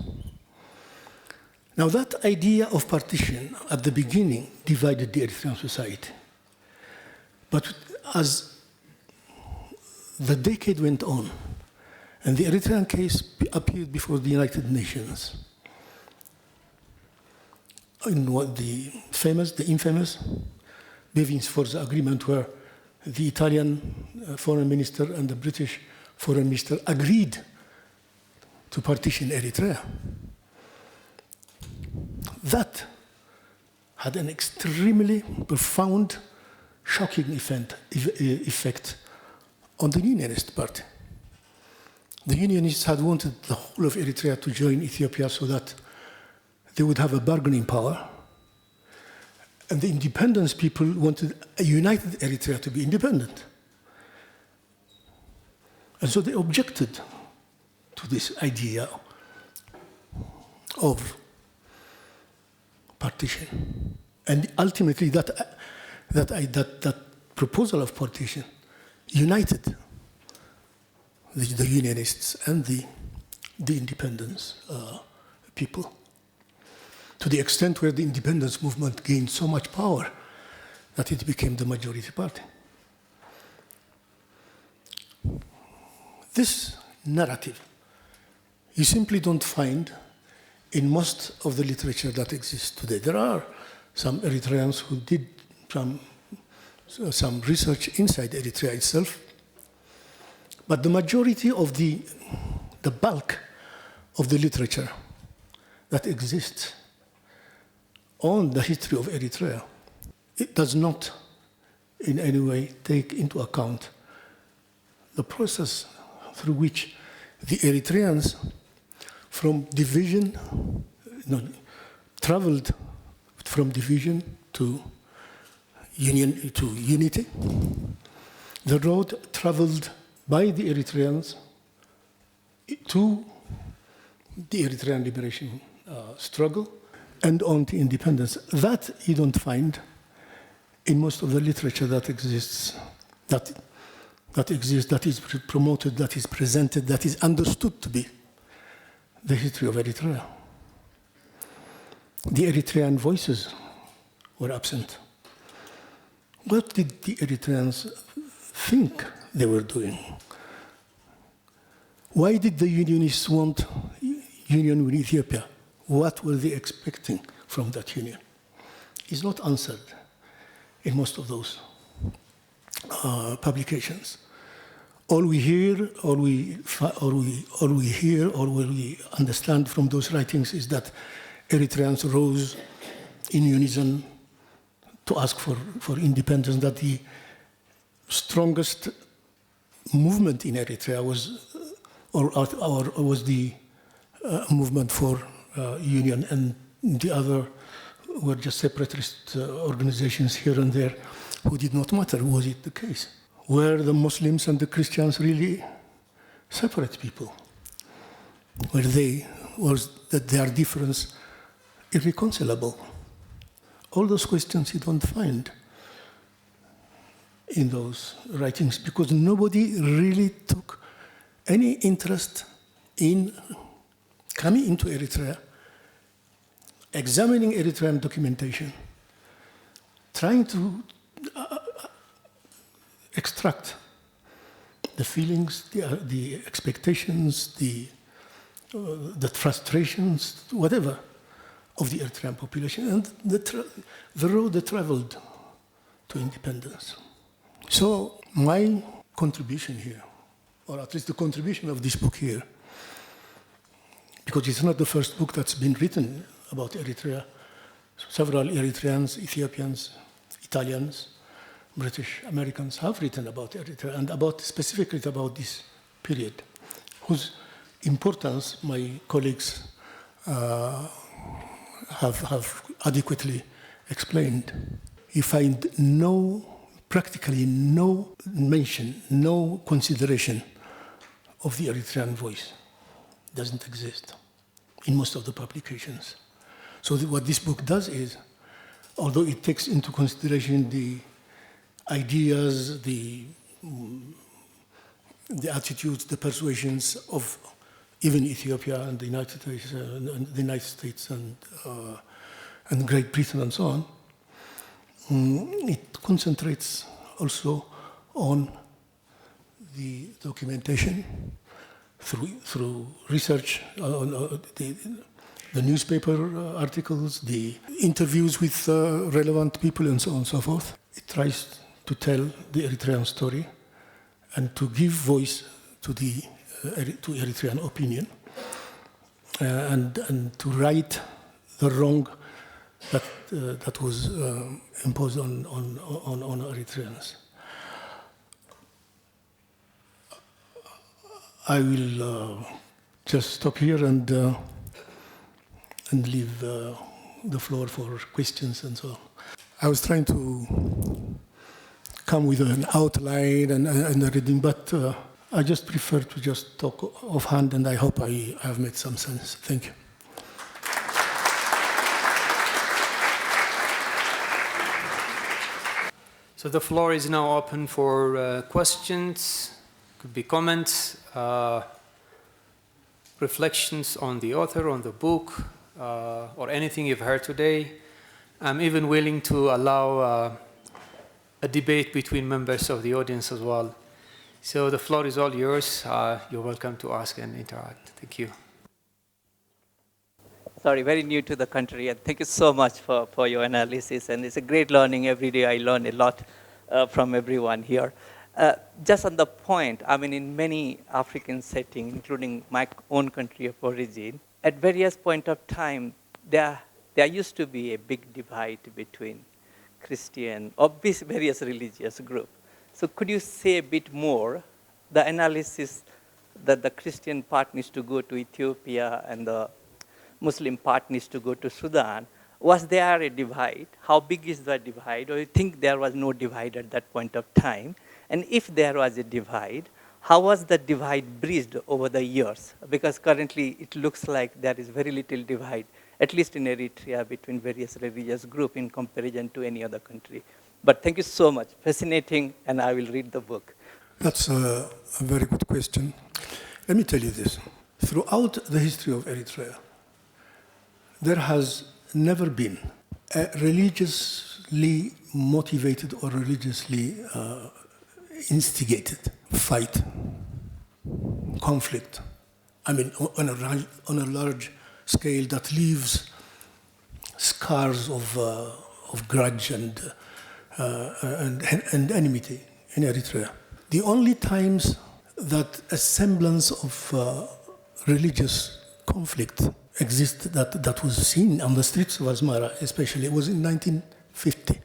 S3: Now that idea of partition at the beginning divided the Eritrean society. But as the decade went on, and the Eritrean case appeared before the United Nations, in what the infamous Bevins Forza agreement, where the Italian foreign minister and the British foreign minister agreed to partition Eritrea. That had an extremely profound, shocking effect on the Unionist Party. The Unionists had wanted the whole of Eritrea to join Ethiopia so that they would have a bargaining power. And the independence people wanted a united Eritrea to be independent. And so they objected to this idea of partition. And ultimately that proposal of partition united the Unionists and the independence people, to the extent where the independence movement gained so much power that it became the majority party. This narrative you simply don't find in most of the literature that exists today. There are some Eritreans who did some research inside Eritrea itself, but the majority of the bulk of the literature that exists on the history of Eritrea, it does not in any way take into account the process through which the Eritreans from division, traveled from division to unity. The road traveled by the Eritreans to the Eritrean liberation struggle and on to independence. That you don't find in most of the literature that exists, that is promoted, that is presented, that is understood to be the history of Eritrea. The Eritrean voices were absent. What did the Eritreans think they were doing? Why did the Unionists want union with Ethiopia? What were they expecting from that union? Is not answered in most of those publications. All we hear, or we understand from those writings is that Eritreans rose in unison to ask for independence, that the strongest movement in Eritrea was the movement for union, and the other were just separatist organizations here and there who did not matter. Was it the case? Were the Muslims and the Christians really separate people? Was their difference irreconcilable? All those questions you don't find in those writings because nobody really took any interest in coming into Eritrea, examining Eritrean documentation, trying to extract the feelings, the expectations, the frustrations, whatever, of the Eritrean population, and the road they traveled to independence. So my contribution here, or at least the contribution of this book here, because it's not the first book that's been written about Eritrea. Several Eritreans, Ethiopians, Italians, British, Americans have written about Eritrea and specifically about this period, whose importance my colleagues have adequately explained. You find practically no mention, no consideration of the Eritrean voice. Doesn't exist in most of the publications. So what this book does is, although it takes into consideration the ideas, the attitudes, the persuasions of even Ethiopia and the United States and Great Britain and so on, it concentrates also on the documentation through research, the newspaper articles, the interviews with relevant people and so on and so forth. It tries to tell the Eritrean story and to give voice to to Eritrean opinion and to right the wrong that was imposed on Eritreans. I will just stop here and leave the floor for questions and so on. I was trying to come with an outline and a reading, but I just prefer to just talk offhand, and I hope I have made some sense. Thank you.
S6: So the floor is now open for questions, could be comments, reflections on the author, on the book, or anything you've heard today. I'm even willing to allow a debate between members of the audience as well. So the floor is all yours. You're welcome to ask and interact. Thank you.
S4: Sorry, very new to the country, and thank you so much for your analysis. And it's a great learning every day. I learn a lot from everyone here. Just on the point, I mean, in many African settings, including my own country of origin, at various point of time, there used to be a big divide between Christian or various religious groups. So could you say a bit more, the analysis that the Christian part needs to go to Ethiopia and the Muslim part needs to go to Sudan, was there a divide? How big is the divide? Or you think there was no divide at that point of time? And if there was a divide, how was the divide bridged over the years? Because currently it looks like there is very little divide, at least in Eritrea, between various religious groups in comparison to any other country. But thank you so much. Fascinating, and I will read the book.
S3: That's a very good question. Let me tell you this. Throughout the history of Eritrea, there has never been a religiously motivated or religiously instigated fight, conflict. I mean, on a large scale that leaves scars of grudge and enmity in Eritrea. The only times that a semblance of religious conflict existed that was seen on the streets of Asmara, especially, was in 1950,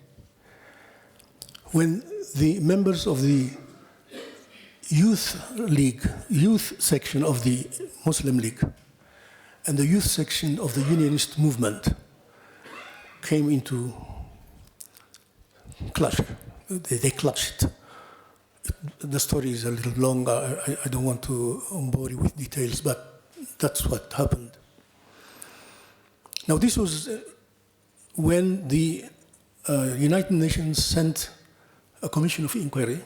S3: when the members of the youth section of the Muslim League and the youth section of the Unionist movement came into clash. They clashed. The story is a little long. I don't want to bore you with details, but that's what happened. Now, this was when the United Nations sent a commission of inquiry,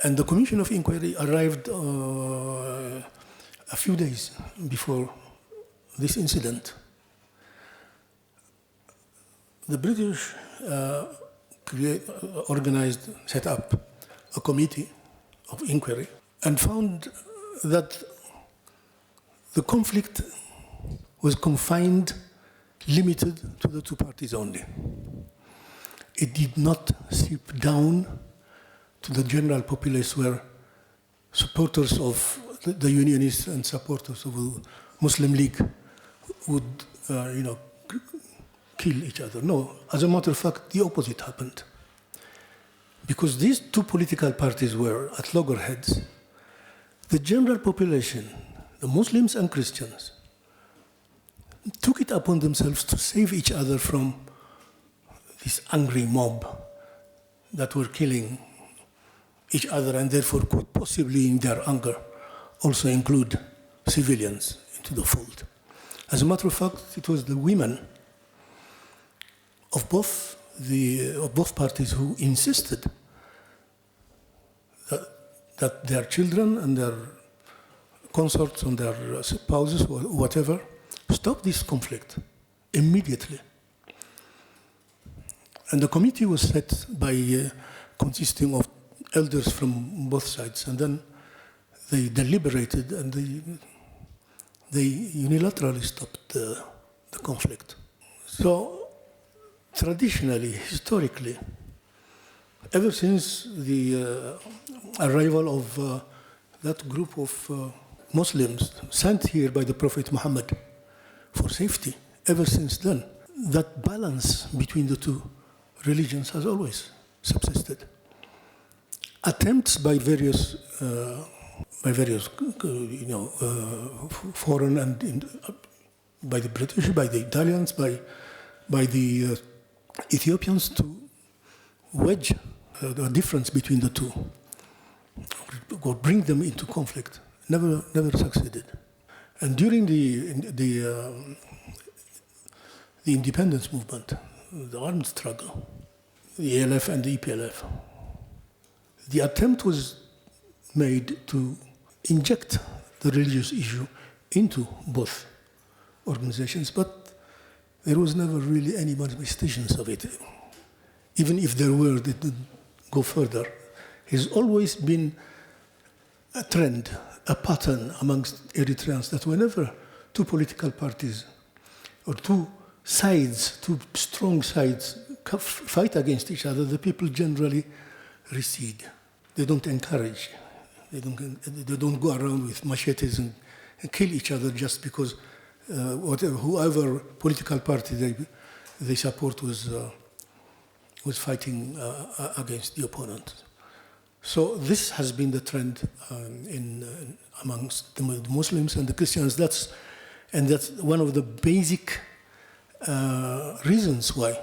S3: and the commission of inquiry arrived a few days before this incident. The British set up a committee of inquiry and found that the conflict was confined, limited to the two parties only. It did not seep down to the general populace where supporters of the Unionists and supporters of the Muslim League would, kill each other. No, as a matter of fact, the opposite happened. Because these two political parties were at loggerheads, the general population, the Muslims and Christians, took it upon themselves to save each other from this angry mob that were killing each other and therefore could possibly, in their anger, also include civilians into the fold. As a matter of fact, it was the women of both parties who insisted that their children and their consorts and their spouses or whatever stop this conflict immediately. And the committee was set by consisting of elders from both sides, and then they deliberated and they unilaterally stopped the conflict. So traditionally, historically, ever since the arrival of that group of Muslims sent here by the Prophet Muhammad for safety, ever since then, that balance between the two religions has always subsisted. Attempts by various foreign and by the British, by the Italians, by the Ethiopians to wedge the difference between the two or bring them into conflict never succeeded. And during the independence movement, the armed struggle, the ELF and the EPLF, the attempt was made to inject the religious issue into both organizations, but there was never really any manifestations of it. Even if there were, they didn't go further. There's always been a trend, a pattern amongst Eritreans that whenever two political parties or two strong sides fight against each other, the people generally recede. They don't encourage. They don't go around with machetes and kill each other just because whoever political party they support was fighting against the opponent. So this has been the trend amongst the Muslims and the Christians. That's one of the basic reasons why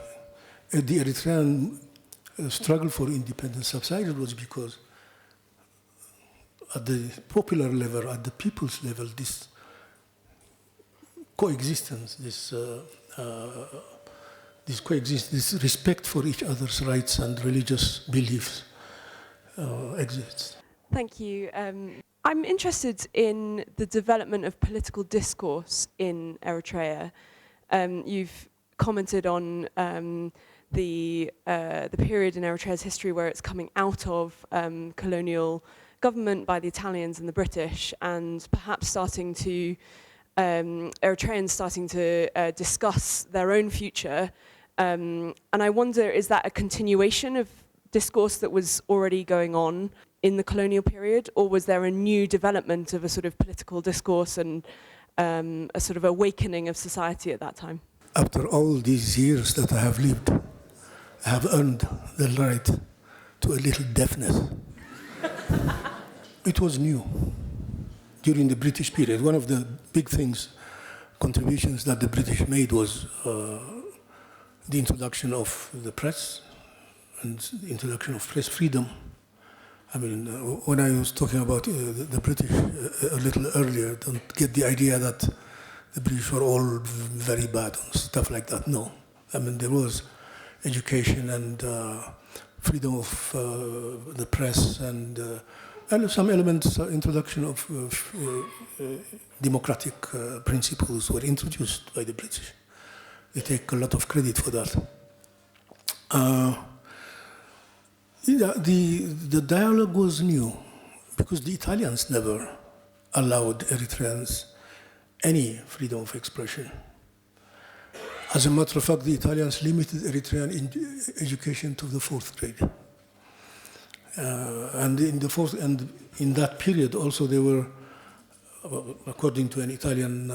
S3: the Eritrean struggle for independence subsided, was because at the popular level, at the people's level, this coexistence, this respect for each other's rights and religious beliefs exists.
S8: Thank you. I'm interested in the development of political discourse in Eritrea. You've commented on the period in Eritrea's history where it's coming out of colonial government by the Italians and the British, and perhaps Eritreans starting to discuss their own future. And I wonder, is that a continuation of discourse that was already going on in the colonial period, or was there a new development of a sort of political discourse and a sort of awakening of society at that time?
S3: After all these years that I have lived, I have earned the right to a little deafness. It was new during the British period. One of the big contributions that the British made was the introduction of the press and the introduction of press freedom. I mean, when I was talking about the British a little earlier, don't get the idea that the British were all very bad and stuff like that. No. I mean, there was education and freedom of the press and some elements, introduction of democratic principles were introduced by the British. They take a lot of credit for that. The dialogue was new because the Italians never allowed Eritreans any freedom of expression. As a matter of fact, the Italians limited Eritrean education to the 4th grade. And in that period also they were, according to an Italian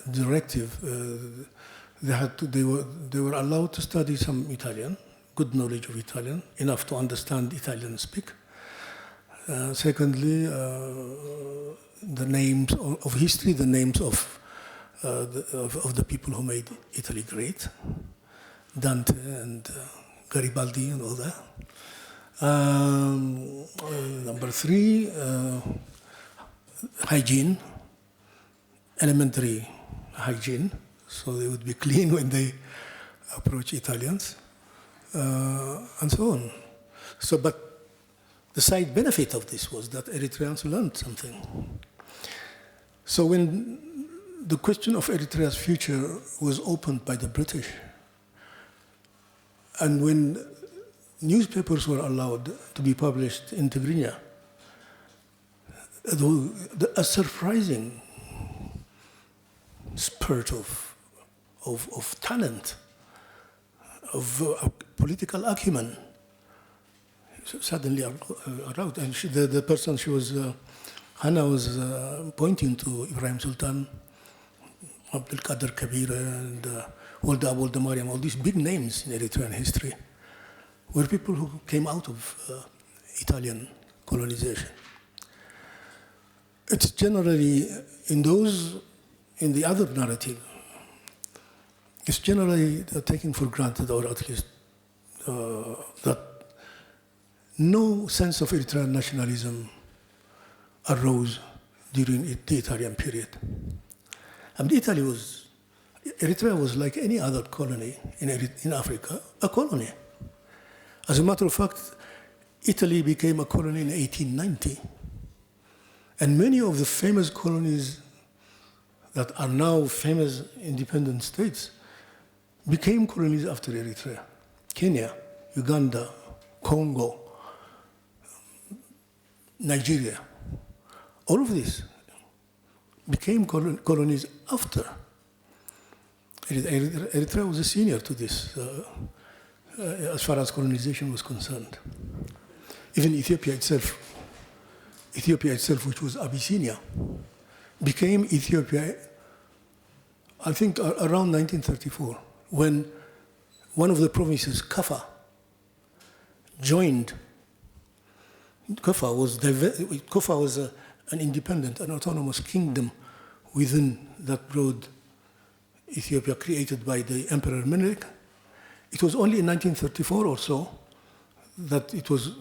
S3: directive, they were allowed to study some Italian, good knowledge of Italian, enough to understand Italian speak. Secondly, the names of history, the names of the people who made Italy great, Dante and Garibaldi and all that. Number 3, hygiene, elementary hygiene, so they would be clean when they approach Italians, and so on. So, but the side benefit of this was that Eritreans learned something. So when the question of Eritrea's future was opened by the British, and when newspapers were allowed to be published in Tigrinya, a surprising spurt of talent, of political acumen suddenly aroused. And the person she was, Hanna was pointing to Ibrahim Sultan, Abdul Qadir Kabir, and Walda Abul Mariam, all these big names in Eritrean history were people who came out of Italian colonization. It's generally, in the other narrative, it's generally taken for granted, or at least that no sense of Eritrean nationalism arose during the Italian period. I mean, Eritrea was like any other colony in Africa, a colony. As a matter of fact, Italy became a colony in 1890. And many of the famous colonies that are now famous independent states became colonies after Eritrea. Kenya, Uganda, Congo, Nigeria. All of this became colonies after. Eritrea was a senior to this as far as colonization was concerned. Even Ethiopia itself, which was Abyssinia, became Ethiopia, I think, around 1934, when one of the provinces, Kaffa, joined Kufa was an independent, an autonomous kingdom within that broad Ethiopia created by the Emperor Menelik. It was only in 1934 or so that it was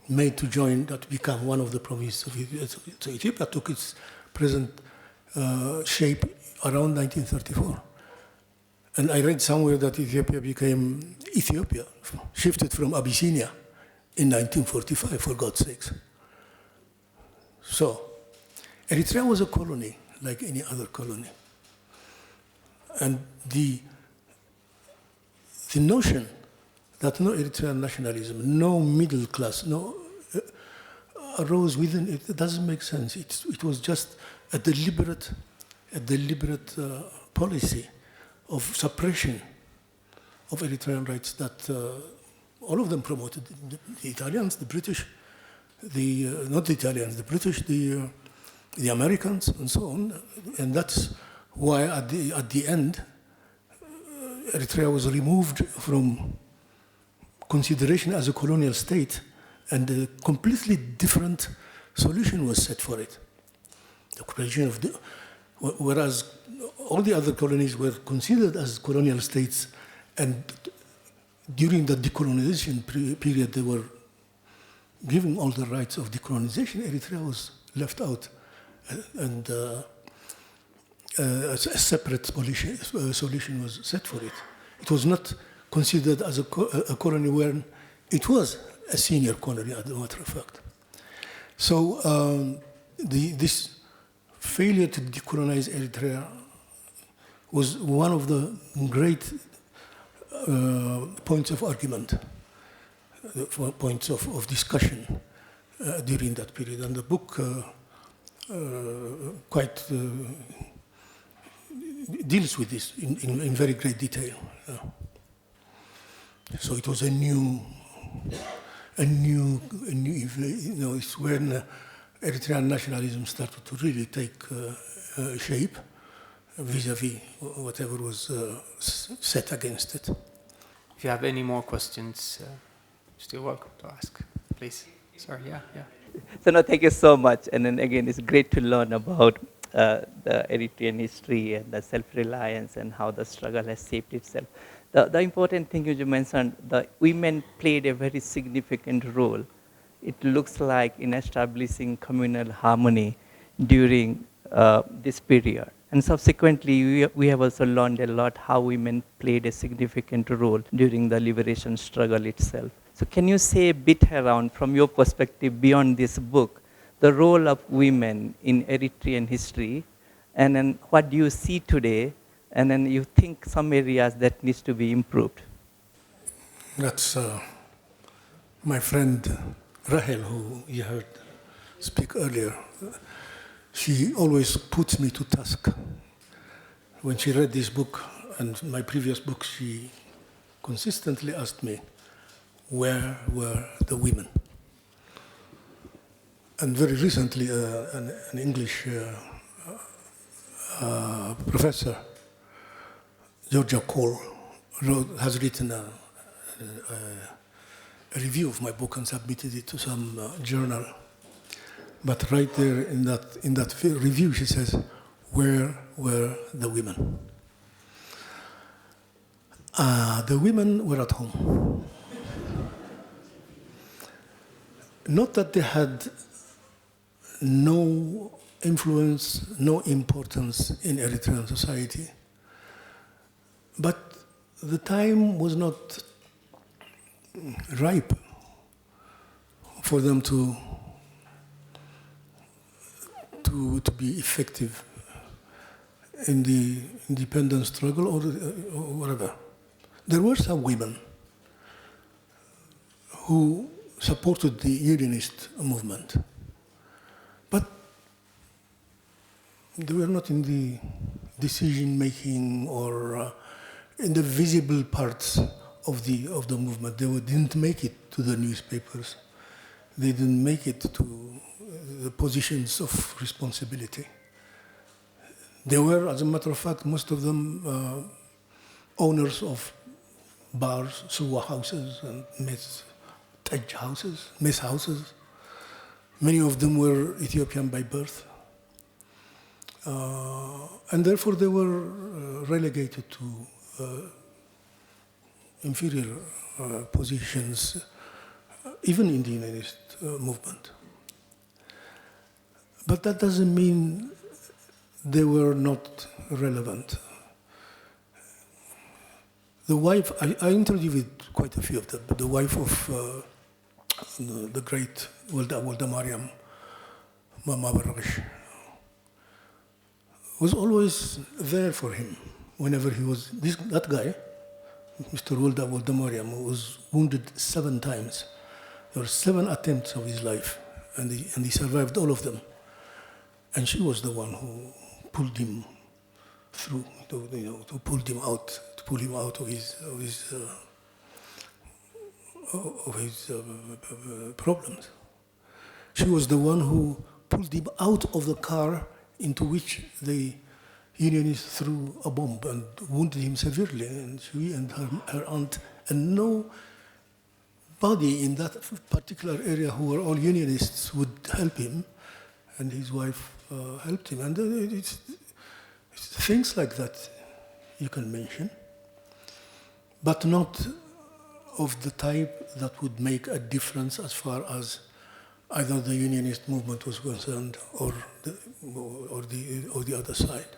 S3: made to join, that become one of the provinces of Ethiopia. So Ethiopia took its present shape around 1934. And I read somewhere that Ethiopia shifted from Abyssinia in 1945, for God's sakes. So, Eritrea was a colony, like any other colony. And the notion that no Eritrean nationalism, no middle class, arose within it doesn't make sense. It was just a deliberate policy of suppression of Eritrean rights that all of them promoted. The Italians, the British, not the Italians, the British, the Americans, and so on. And that's why at the end, Eritrea was removed from consideration as a colonial state, and a completely different solution was set for it. The creation of whereas all the other colonies were considered as colonial states, and during the decolonization period, they were given all the rights of decolonization. Eritrea was left out, and a separate solution was set for it. It was not considered as a colony when it was a senior colony, as a matter of fact. So this failure to decolonize Eritrea was one of the great points of argument, points of discussion during that period. And the book quite deals with this in very great detail. So it was a new, it's when Eritrean nationalism started to really take shape vis-a-vis whatever was set against it.
S6: If you have any more questions, still welcome to ask, please. Sorry, yeah.
S4: So no, thank you so much. And then again, it's great to learn about the Eritrean history and the self-reliance and how the struggle has shaped itself. The important thing you mentioned, the women played a very significant role. It looks like in establishing communal harmony during this period. And subsequently, we have also learned a lot how women played a significant role during the liberation struggle itself. So can you say a bit around, from your perspective beyond this book, the role of women in Eritrean history, and then what do you see today, and then you think some areas that needs to be improved?
S3: That's my friend Rahel, who you heard speak earlier. She always puts me to task. When she read this book and my previous book, she consistently asked me, where were the women? And very recently, an English professor, Georgia Cole, has written a review of my book and submitted it to some journal. But right there in that review, she says, where were the women? The women were at home. Not that they had no influence, no importance in Eritrean society, but the time was not ripe for them to be effective in the independence struggle or whatever. There were some women who supported the unionist movement, but they were not in the decision-making or in the visible parts of the movement. They didn't make it to the newspapers. They didn't make it to the positions of responsibility. They were, as a matter of fact, most of them owners of bars, suwa houses, and Taj houses, mess houses. Many of them were Ethiopian by birth. And therefore they were relegated to inferior positions, even in the unionist movement. But that doesn't mean they were not relevant. The wife, I interviewed quite a few of them, but the wife of the great Walda Mariam, Mama Barash, was always there for him whenever he was, that guy, Mr. Walda Mariam, was wounded 7 times. There were 7 attempts of his life, and he survived all of them. And she was the one who pulled him through, to pull him out of his problems. She was the one who pulled him out of the car into which the Unionists threw a bomb and wounded him severely. And she and her aunt, and nobody in that particular area who were all Unionists would help him, and his wife helped him. And it's things like that you can mention, but not of the type that would make a difference as far as either the Unionist movement was concerned or the other side.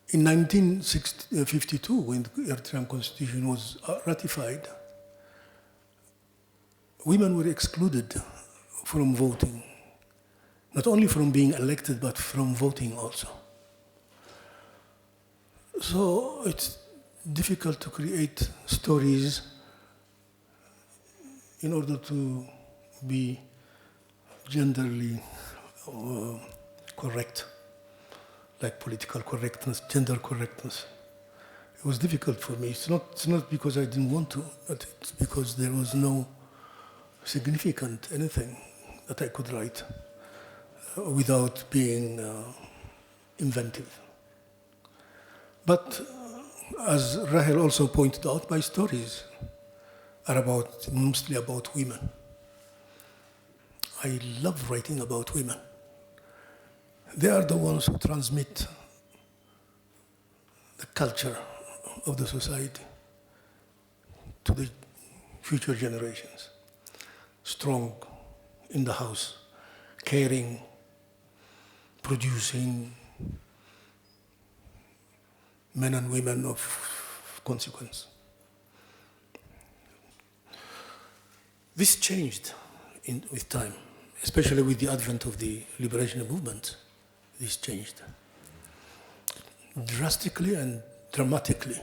S3: In 1952, when the Eritrean Constitution was ratified, women were excluded from voting, not only from being elected, but from voting also. So it's difficult to create stories in order to be genderly correct, like political correctness, gender correctness. It was difficult for me. It's not because I didn't want to, but it's because there was no significant anything that I could write without being inventive. But as Rahel also pointed out, my stories are mostly about women. I love writing about women. They are the ones who transmit the culture of the society to the future generations. Strong in the house, caring, producing men and women of consequence. This changed with time, especially with the advent of the liberation movement. This changed drastically and dramatically.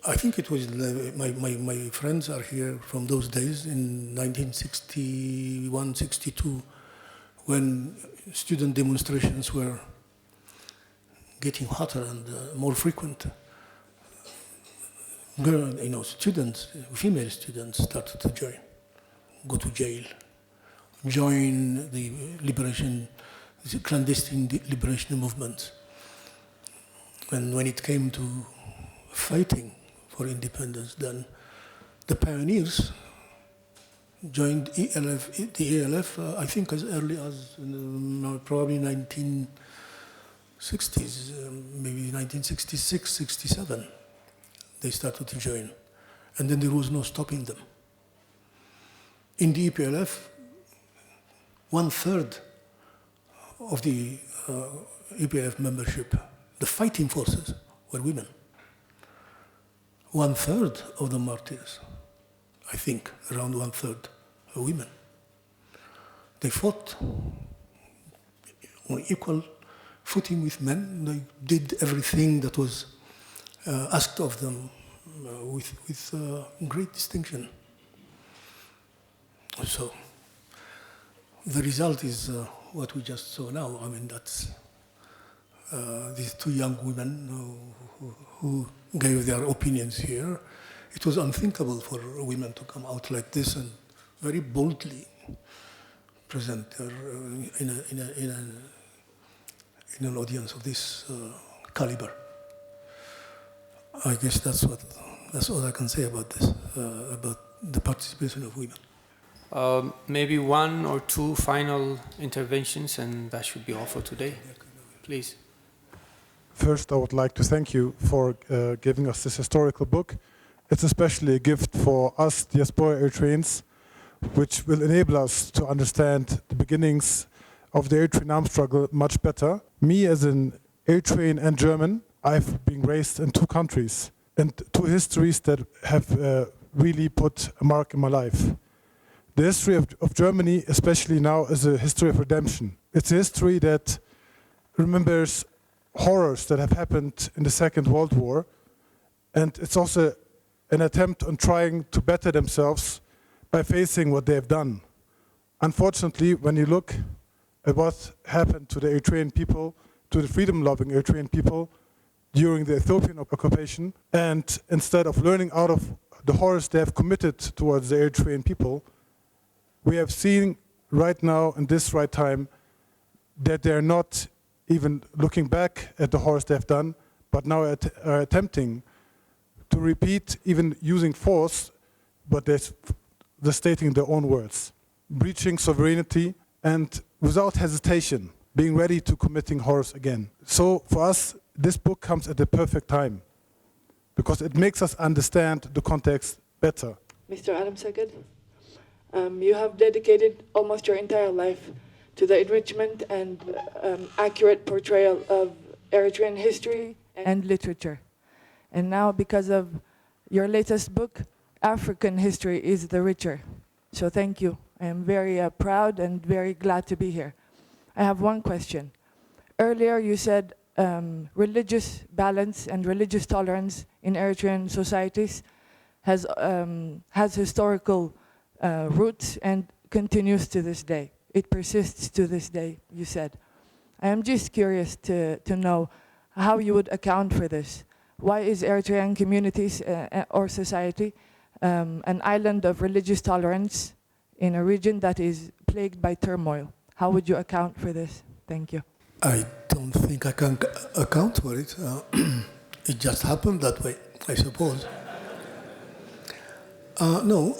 S3: I think it was my friends are here from those days in 1961, 62, when student demonstrations were getting hotter and more frequent. Students, female students started to go to jail, join the clandestine liberation movement. And when it came to fighting for independence, then the pioneers joined the ELF, I think as early as probably 1960s, maybe 1966, 67, they started to join. And then there was no stopping them. In the EPLF, 1/3 of the EPLF membership, the fighting forces, were women. 1/3 of the martyrs, I think, around 1/3, are women. They fought on equal footing with men. They did everything that was asked of them with great distinction. So the result is what we just saw now. I mean, that's these 2 young women who gave their opinions here. It was unthinkable for women to come out like this and very boldly present their, in an audience of this caliber. I guess that's all I can say about this, about the participation of women.
S6: Maybe one or two final interventions, and that should be all for today. Please.
S12: First, I would like to thank you for giving us this historical book. It's especially a gift for us diaspora Eritreans, which will enable us to understand the beginnings of the Eritrean armed struggle much better. Me, as an Eritrean and German, I've been raised in two countries and two histories that have really put a mark in my life. The history of Germany, especially now, is a history of redemption. It's a history that remembers horrors that have happened in the Second World War, and it's also an attempt on trying to better themselves by facing what they have done. Unfortunately, when you look at what happened to the Eritrean people, to the freedom-loving Eritrean people during the Ethiopian occupation, and instead of learning out of the horrors they have committed towards the Eritrean people, we have seen right now, in this right time, that they're not even looking back at the horrors they've done, but now are attempting to repeat, even using force, but they're stating their own words, breaching sovereignty and without hesitation, being ready to committing horrors again. So for us, this book comes at the perfect time because it makes us understand the context better.
S9: Mr. Alemseged, you have dedicated almost your entire life to the enrichment and accurate portrayal of Eritrean history and literature. And now, because of your latest book, African history is the richer. So thank you. I am very proud and very glad to be here. I have one question. Earlier you said religious balance and religious tolerance in Eritrean societies has historical roots and continues to this day. It persists to this day, you said. I am just curious to know how you would account for this. Why is Eritrean communities or society an island of religious tolerance in a region that is plagued by turmoil? How would you account for this? Thank you.
S3: I don't think I can account for it. It just happened that way, I suppose. No,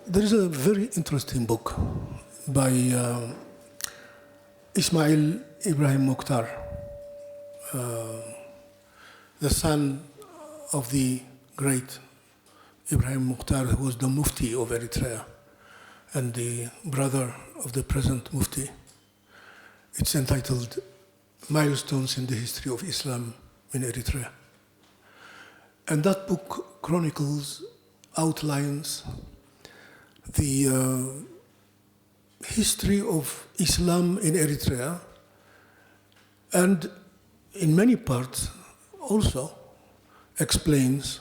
S3: there is a very interesting book by Ismail Ibrahim Mukhtar, the son of the great Ibrahim Mukhtar, who was the Mufti of Eritrea and the brother of the present Mufti. It's entitled Milestones in the History of Islam in Eritrea. And that book chronicles, outlines the history of Islam in Eritrea, and in many parts also explains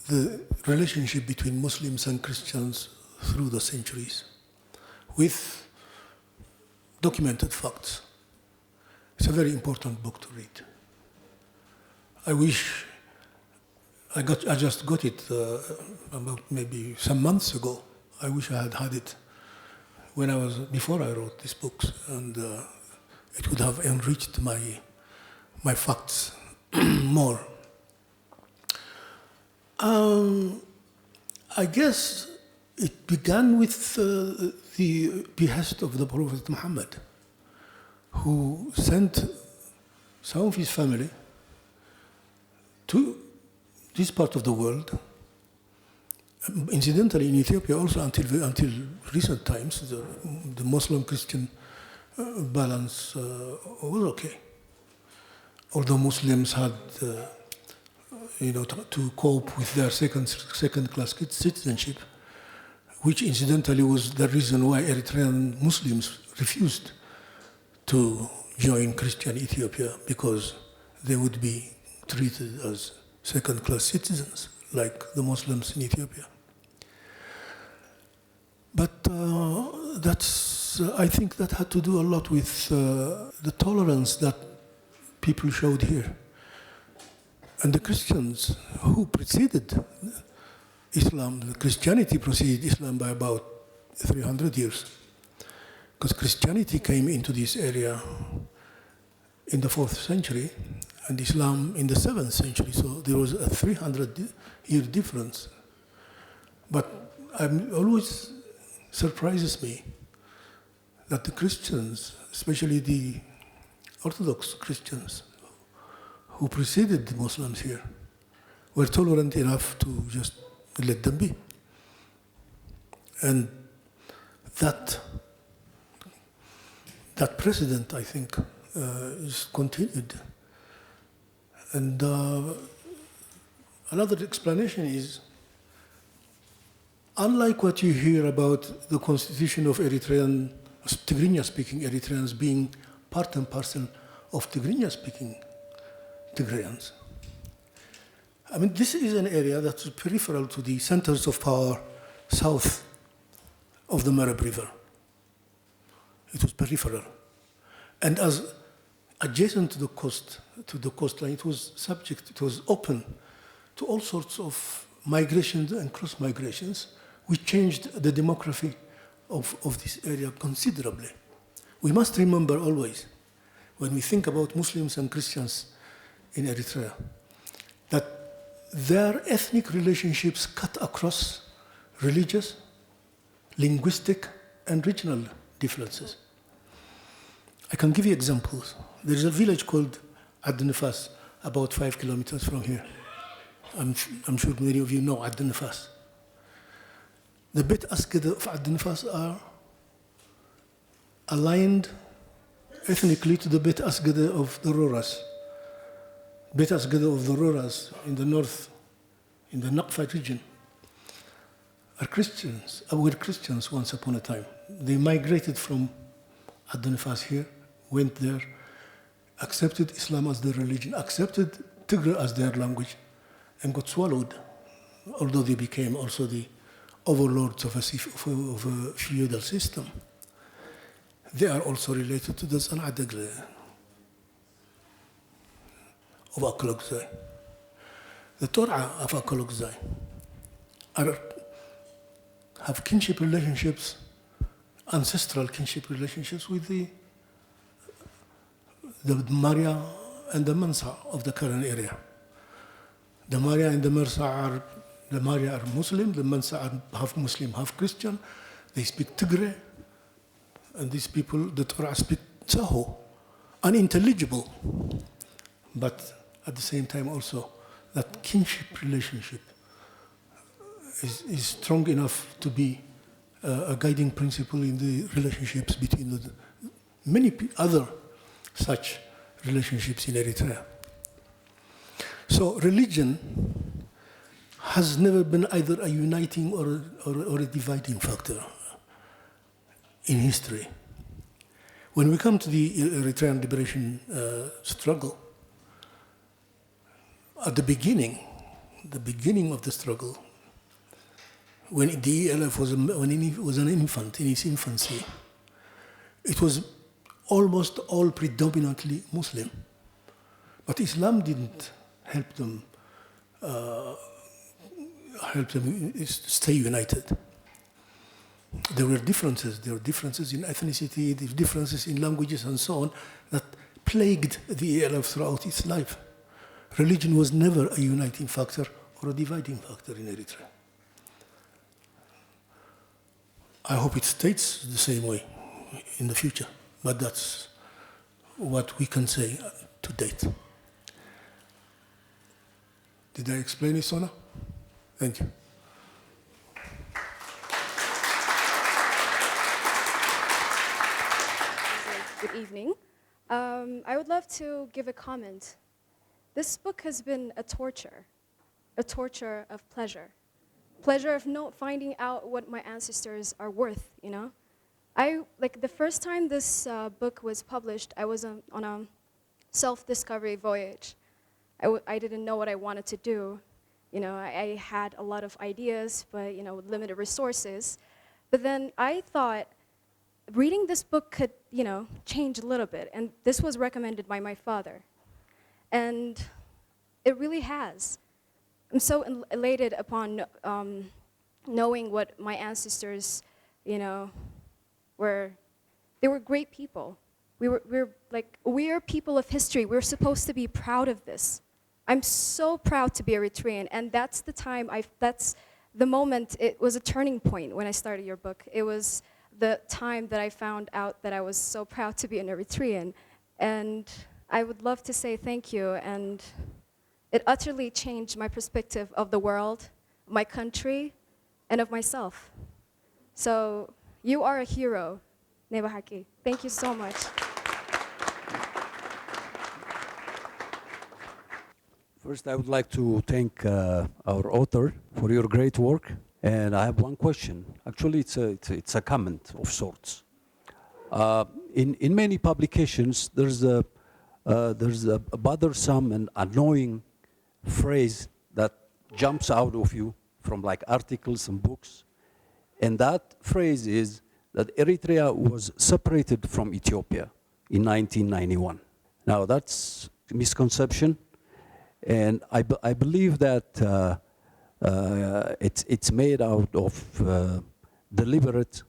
S3: the relationship between Muslims and Christians through the centuries with documented facts. It's a very important book to read. I wish I just got it about maybe some months ago. I wish I had it before I wrote these books, and it would have enriched my facts more. I guess it began with the behest of the Prophet Muhammad, who sent some of his family to this part of the world. Incidentally, in Ethiopia also until recent times, the Muslim-Christian balance was okay. Although Muslims had to cope with their second-class citizenship, which incidentally was the reason why Eritrean Muslims refused to join Christian Ethiopia, because they would be treated as second-class citizens like the Muslims in Ethiopia. But I think that had to do a lot with the tolerance that people showed here. And the Christians who preceded Islam, Christianity preceded Islam by about 300 years. Because Christianity came into this area in the 4th century, and Islam in the 7th century. So there was a 300-year difference. But always surprises me that the Christians, especially the Orthodox Christians who preceded the Muslims here, were tolerant enough to just let them be. And that precedent, I think, is continued. And another explanation is, unlike what you hear about the constitution of Eritrean, Tigrinya-speaking Eritreans being part and parcel of Tigrinya-speaking Tigrayans, I mean, this is an area that's peripheral to the centers of power south of the Marab River. It was peripheral. And as adjacent to the coastline, it was open to all sorts of migrations and cross-migrations, which changed the demography of this area considerably. We must remember always, when we think about Muslims and Christians in Eritrea, that their ethnic relationships cut across religious, linguistic, and regional differences. I can give you examples. There's a village called Ad Nifas, about 5 kilometers from here. I'm sure many of you know Ad Nifas. The Bet Asgedom of Ad Nifas are aligned ethnically to the Bet Asgedom of the Roras. Bet Asgedom of the Roras in the north, in the Naqfa region, were Christians once upon a time. They migrated from Ad Nifas here, went there, accepted Islam as their religion, accepted Tigray as their language, and got swallowed, although they became also the overlords of a feudal system. They are also related to the Zan'adagre of Hakosaye. The Torah of Hakosaye have kinship relationships, ancestral kinship relationships with the Maria and the Mansa of the current area. The Maria and the Mansa are Muslim, the Mansa are half Muslim, half Christian. They speak Tigray, and these people, the Torah, speak Tsaho, unintelligible, but at the same time also that kinship relationship is strong enough to be a guiding principle in the relationships between the many other such relationships in Eritrea. So religion has never been either a uniting or a dividing factor in history. When we come to the Eritrean liberation struggle, at the beginning of the struggle, when the ELF was an infant, in its infancy, it was almost all predominantly Muslim. But Islam didn't help them stay united. There were differences. There were differences in ethnicity, there were differences in languages and so on that plagued the ELF throughout its life. Religion was never a uniting factor or a dividing factor in Eritrea. I hope it stays the same way in the future, but that's what we can say to date. Did I explain it, Sona? Thank you.
S1: Good evening. I would love to give a comment. This book has been a torture of pleasure of not finding out what my ancestors are worth, you know? The first time this book was published, I was on a self-discovery voyage. I didn't know what I wanted to do. You know, I had a lot of ideas, but, you know, with limited resources. But then I thought reading this book could, you know, change a little bit. And this was recommended by my father. And it really has. I'm so elated upon knowing what my ancestors, you know, were. They were great people. We are people of history. We're supposed to be proud of this. I'm so proud to be Eritrean, and that's the time the moment, it was a turning point when I started your book. It was the time that I found out that I was so proud to be an Eritrean. And I would love to say thank you. And it utterly changed my perspective of the world, my country, and of myself. So you are a hero, Nebahaki. Thank you so much.
S10: First, I would like to thank our author for your great work. And I have one question. Actually, it's a comment of sorts. In many publications, there's a bothersome and annoying phrase that jumps out of you from like articles and books. And that phrase is that Eritrea was separated from Ethiopia in 1991. Now, that's a misconception. And I believe that it's made out of deliberate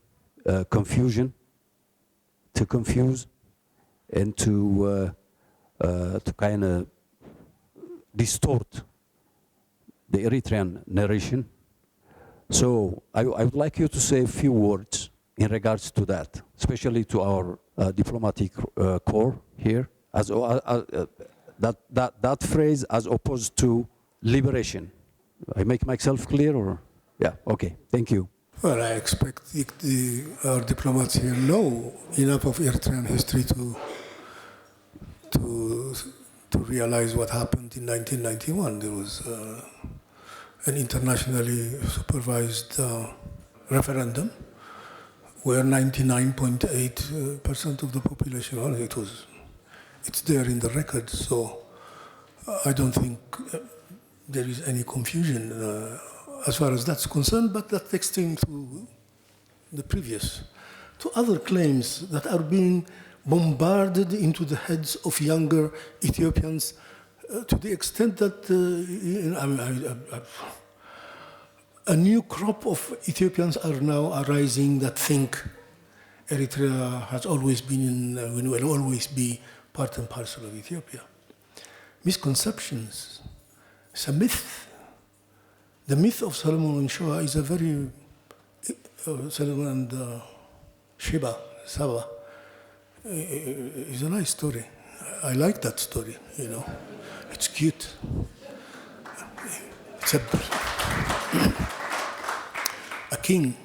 S10: confusion, to confuse and to kind of distort the Eritrean narration. So I would like you to say a few words in regards to that, especially to our diplomatic corps here, as that phrase as opposed to liberation. I make myself clear, or? Yeah, okay, thank you.
S3: Well, I expect our diplomats here know enough of Eritrean history to realize what happened in 1991. There was an internationally supervised referendum where 99.8% of the population, well, it's there in the record, so I don't think there is any confusion as far as that's concerned, but that takes thing to the previous, to other claims that are being bombarded into the heads of younger Ethiopians to the extent that a new crop of Ethiopians are now arising that think Eritrea has always been will always be part and parcel of Ethiopia. Misconceptions. It's a myth. The myth of Solomon and Shoah is a very, Solomon and Saba, is a nice story. I like that story, you know. It's cute. It's a king,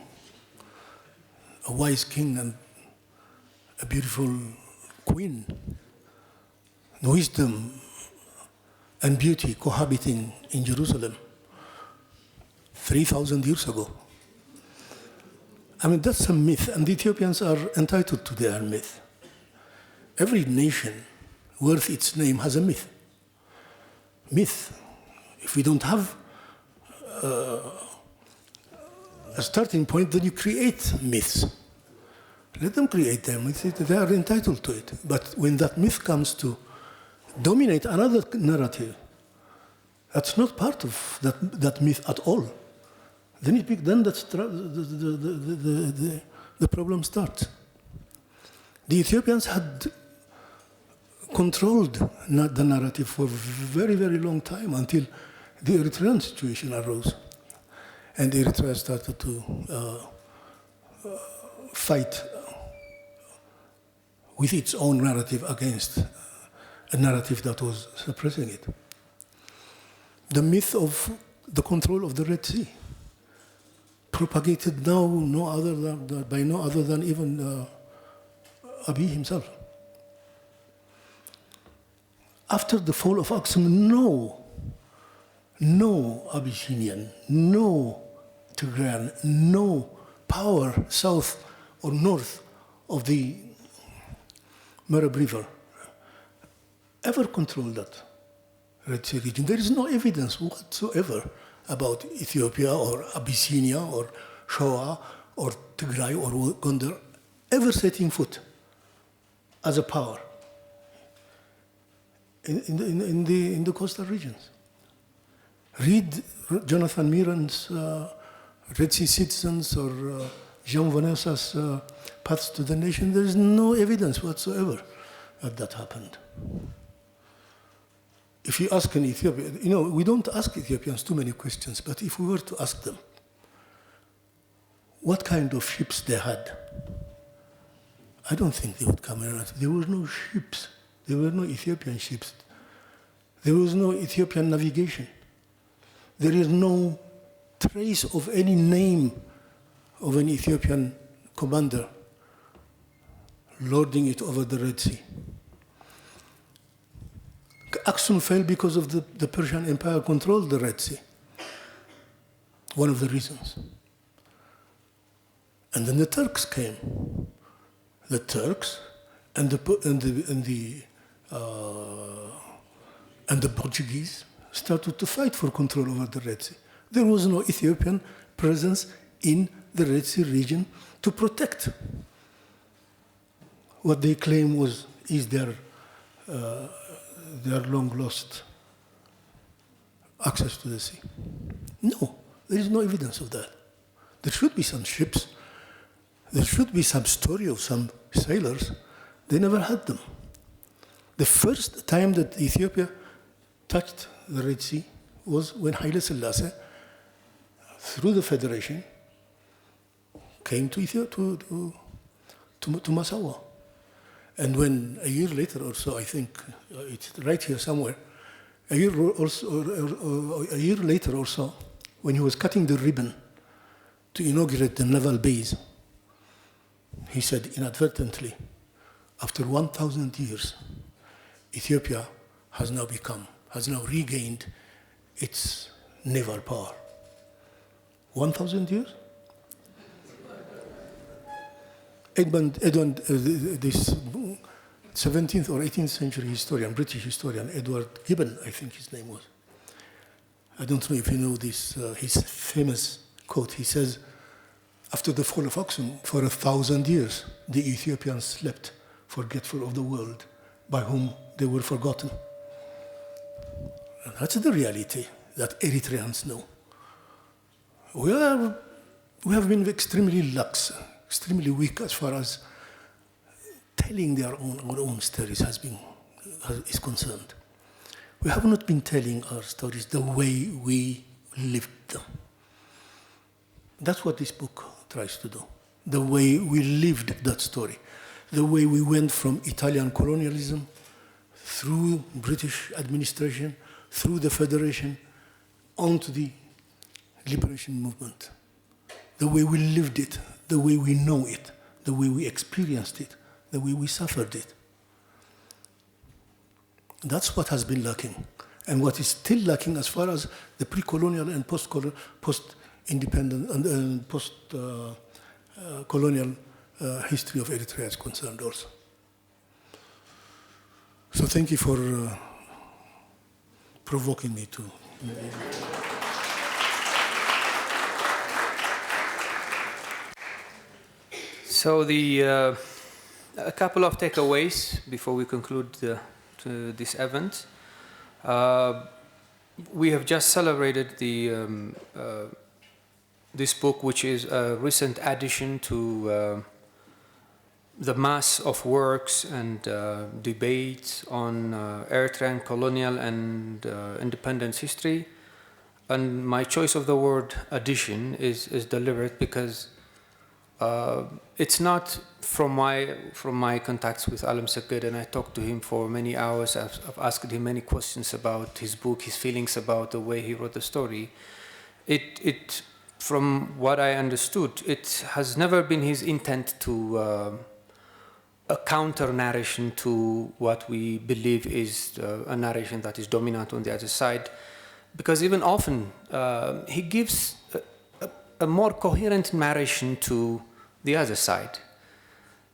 S3: a wise king and a beautiful queen. Wisdom and beauty cohabiting in Jerusalem 3,000 years ago. I mean, that's a myth, and the Ethiopians are entitled to their myth. Every nation worth its name has a myth. Myth. If we don't have a starting point, then you create myths. Let them create them. They are entitled to it. But when that myth comes to dominate another narrative, that's not part of that myth at all. Then that's the problem starts. The Ethiopians had controlled the narrative for a very, very long time until the Eritrean situation arose. And Eritrea started to fight with its own narrative against a narrative that was suppressing it. The myth of the control of the Red Sea, propagated now by no other than even Abiy himself. After the fall of Aksum, no Abyssinian, no Tigrayan, no power south or north of the Merab River ever controlled that Red Sea region. There is no evidence whatsoever about Ethiopia or Abyssinia or Shoa or Tigray or Gondar ever setting foot as a power in the coastal regions. Read Jonathan Meeran's Red Sea Citizens or Jean Vanessa's Paths to the Nation. There is no evidence whatsoever that happened. If you ask an Ethiopian, we don't ask Ethiopians too many questions, but if we were to ask them, what kind of ships they had. I don't think they would come around. There were no ships. There were no Ethiopian ships. There was no Ethiopian navigation. There is no trace of any name of an Ethiopian commander lording it over the Red Sea. Aksum fell because of the Persian Empire controlled the Red Sea. One of the reasons. And then the Turks came. The Turks and the Portuguese started to fight for control over the Red Sea. There was no Ethiopian presence in the Red Sea region to protect what they claim is their long lost access to the sea. No, there is no evidence of that. There should be some ships. There should be some story of some sailors. They never had them. The first time that Ethiopia touched the Red Sea was when Haile Selassie, through the Federation, came to Ethiopia, to Massawa. And when a year later or so, I think it's right here somewhere, a year later or so, when he was cutting the ribbon to inaugurate the naval base, he said inadvertently, after 1,000 years, Ethiopia has now regained its naval power. 1,000 years? This 17th or 18th century historian, British historian, Edward Gibbon, I think his name was. I don't know if you know this, his famous quote. He says, after the fall of Aksum, for 1,000 years, the Ethiopians slept, forgetful of the world, by whom they were forgotten. And that's the reality that Eritreans know. We have been extremely lax, extremely weak as far as telling our own stories is concerned. We have not been telling our stories the way we lived them. That's what this book tries to do. The way we lived that story. The way we went from Italian colonialism through British administration, through the Federation, onto the liberation movement. The way we lived it, the way we know it, the way we experienced it, the way we suffered it. That's what has been lacking. And what is still lacking as far as the pre-colonial and post-independent and post-colonial history of Eritrea is concerned also. So thank you for provoking me to.
S6: So a couple of takeaways before we conclude this event. We have just celebrated this book, which is a recent addition to the mass of works and debates on Eritrean colonial and independence history. And my choice of the word addition is deliberate because it's not from my contacts with Alemseged, and I talked to him for many hours. I've asked him many questions about his book, his feelings about the way he wrote the story. It from what I understood, it has never been his intent to a counter narration to what we believe is a narration that is dominant on the other side, because even often he gives a more coherent narration to the other side,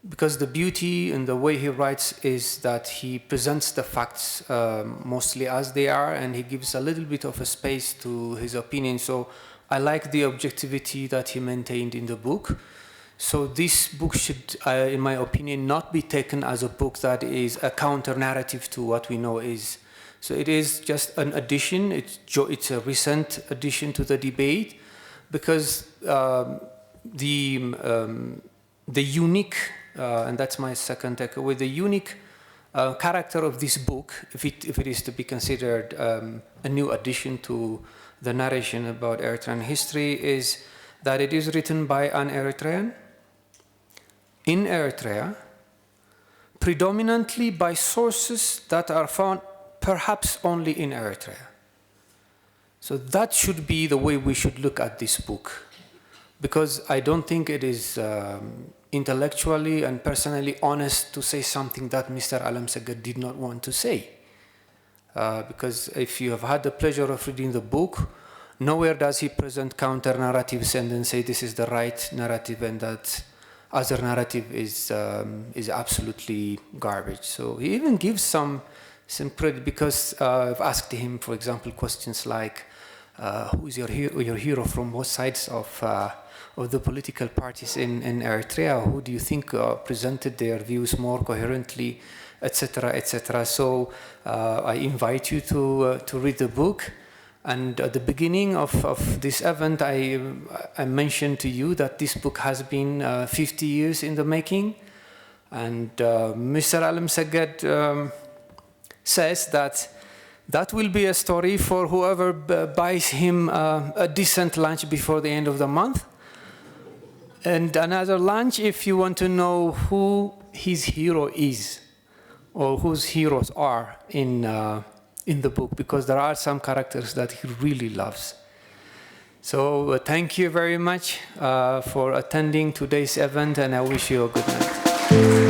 S6: because the beauty in the way he writes is that he presents the facts mostly as they are, and he gives a little bit of a space to his opinion. So I like the objectivity that he maintained in the book. So this book should, in my opinion, not be taken as a book that is a counter-narrative to what we know is. So it is just an addition. It's a recent addition to the debate, because the unique, and that's my second takeaway, the unique character of this book, if it is to be considered a new addition to the narration about Eritrean history, is that it is written by an Eritrean, in Eritrea, predominantly by sources that are found perhaps only in Eritrea. So that should be the way we should look at this book, because I don't think it is intellectually and personally honest to say something that Mr. Alemseged did not want to say. Because if you have had the pleasure of reading the book, nowhere does he present counter narratives and then say this is the right narrative and that other narrative is absolutely garbage. So he even gives some credit, because I've asked him, for example, questions like, who is your hero from both sides of the political parties in Eritrea? Who do you think presented their views more coherently, etc., etc.? So I invite you to read the book. And at the beginning of this event, I mentioned to you that this book has been 50 years in the making. And Mr. Alemseged says that will be a story for whoever buys him a decent lunch before the end of the month. And another lunch if you want to know who his hero is, or whose heroes are in the book, because there are some characters that he really loves. So thank you very much for attending today's event, and I wish you a good night.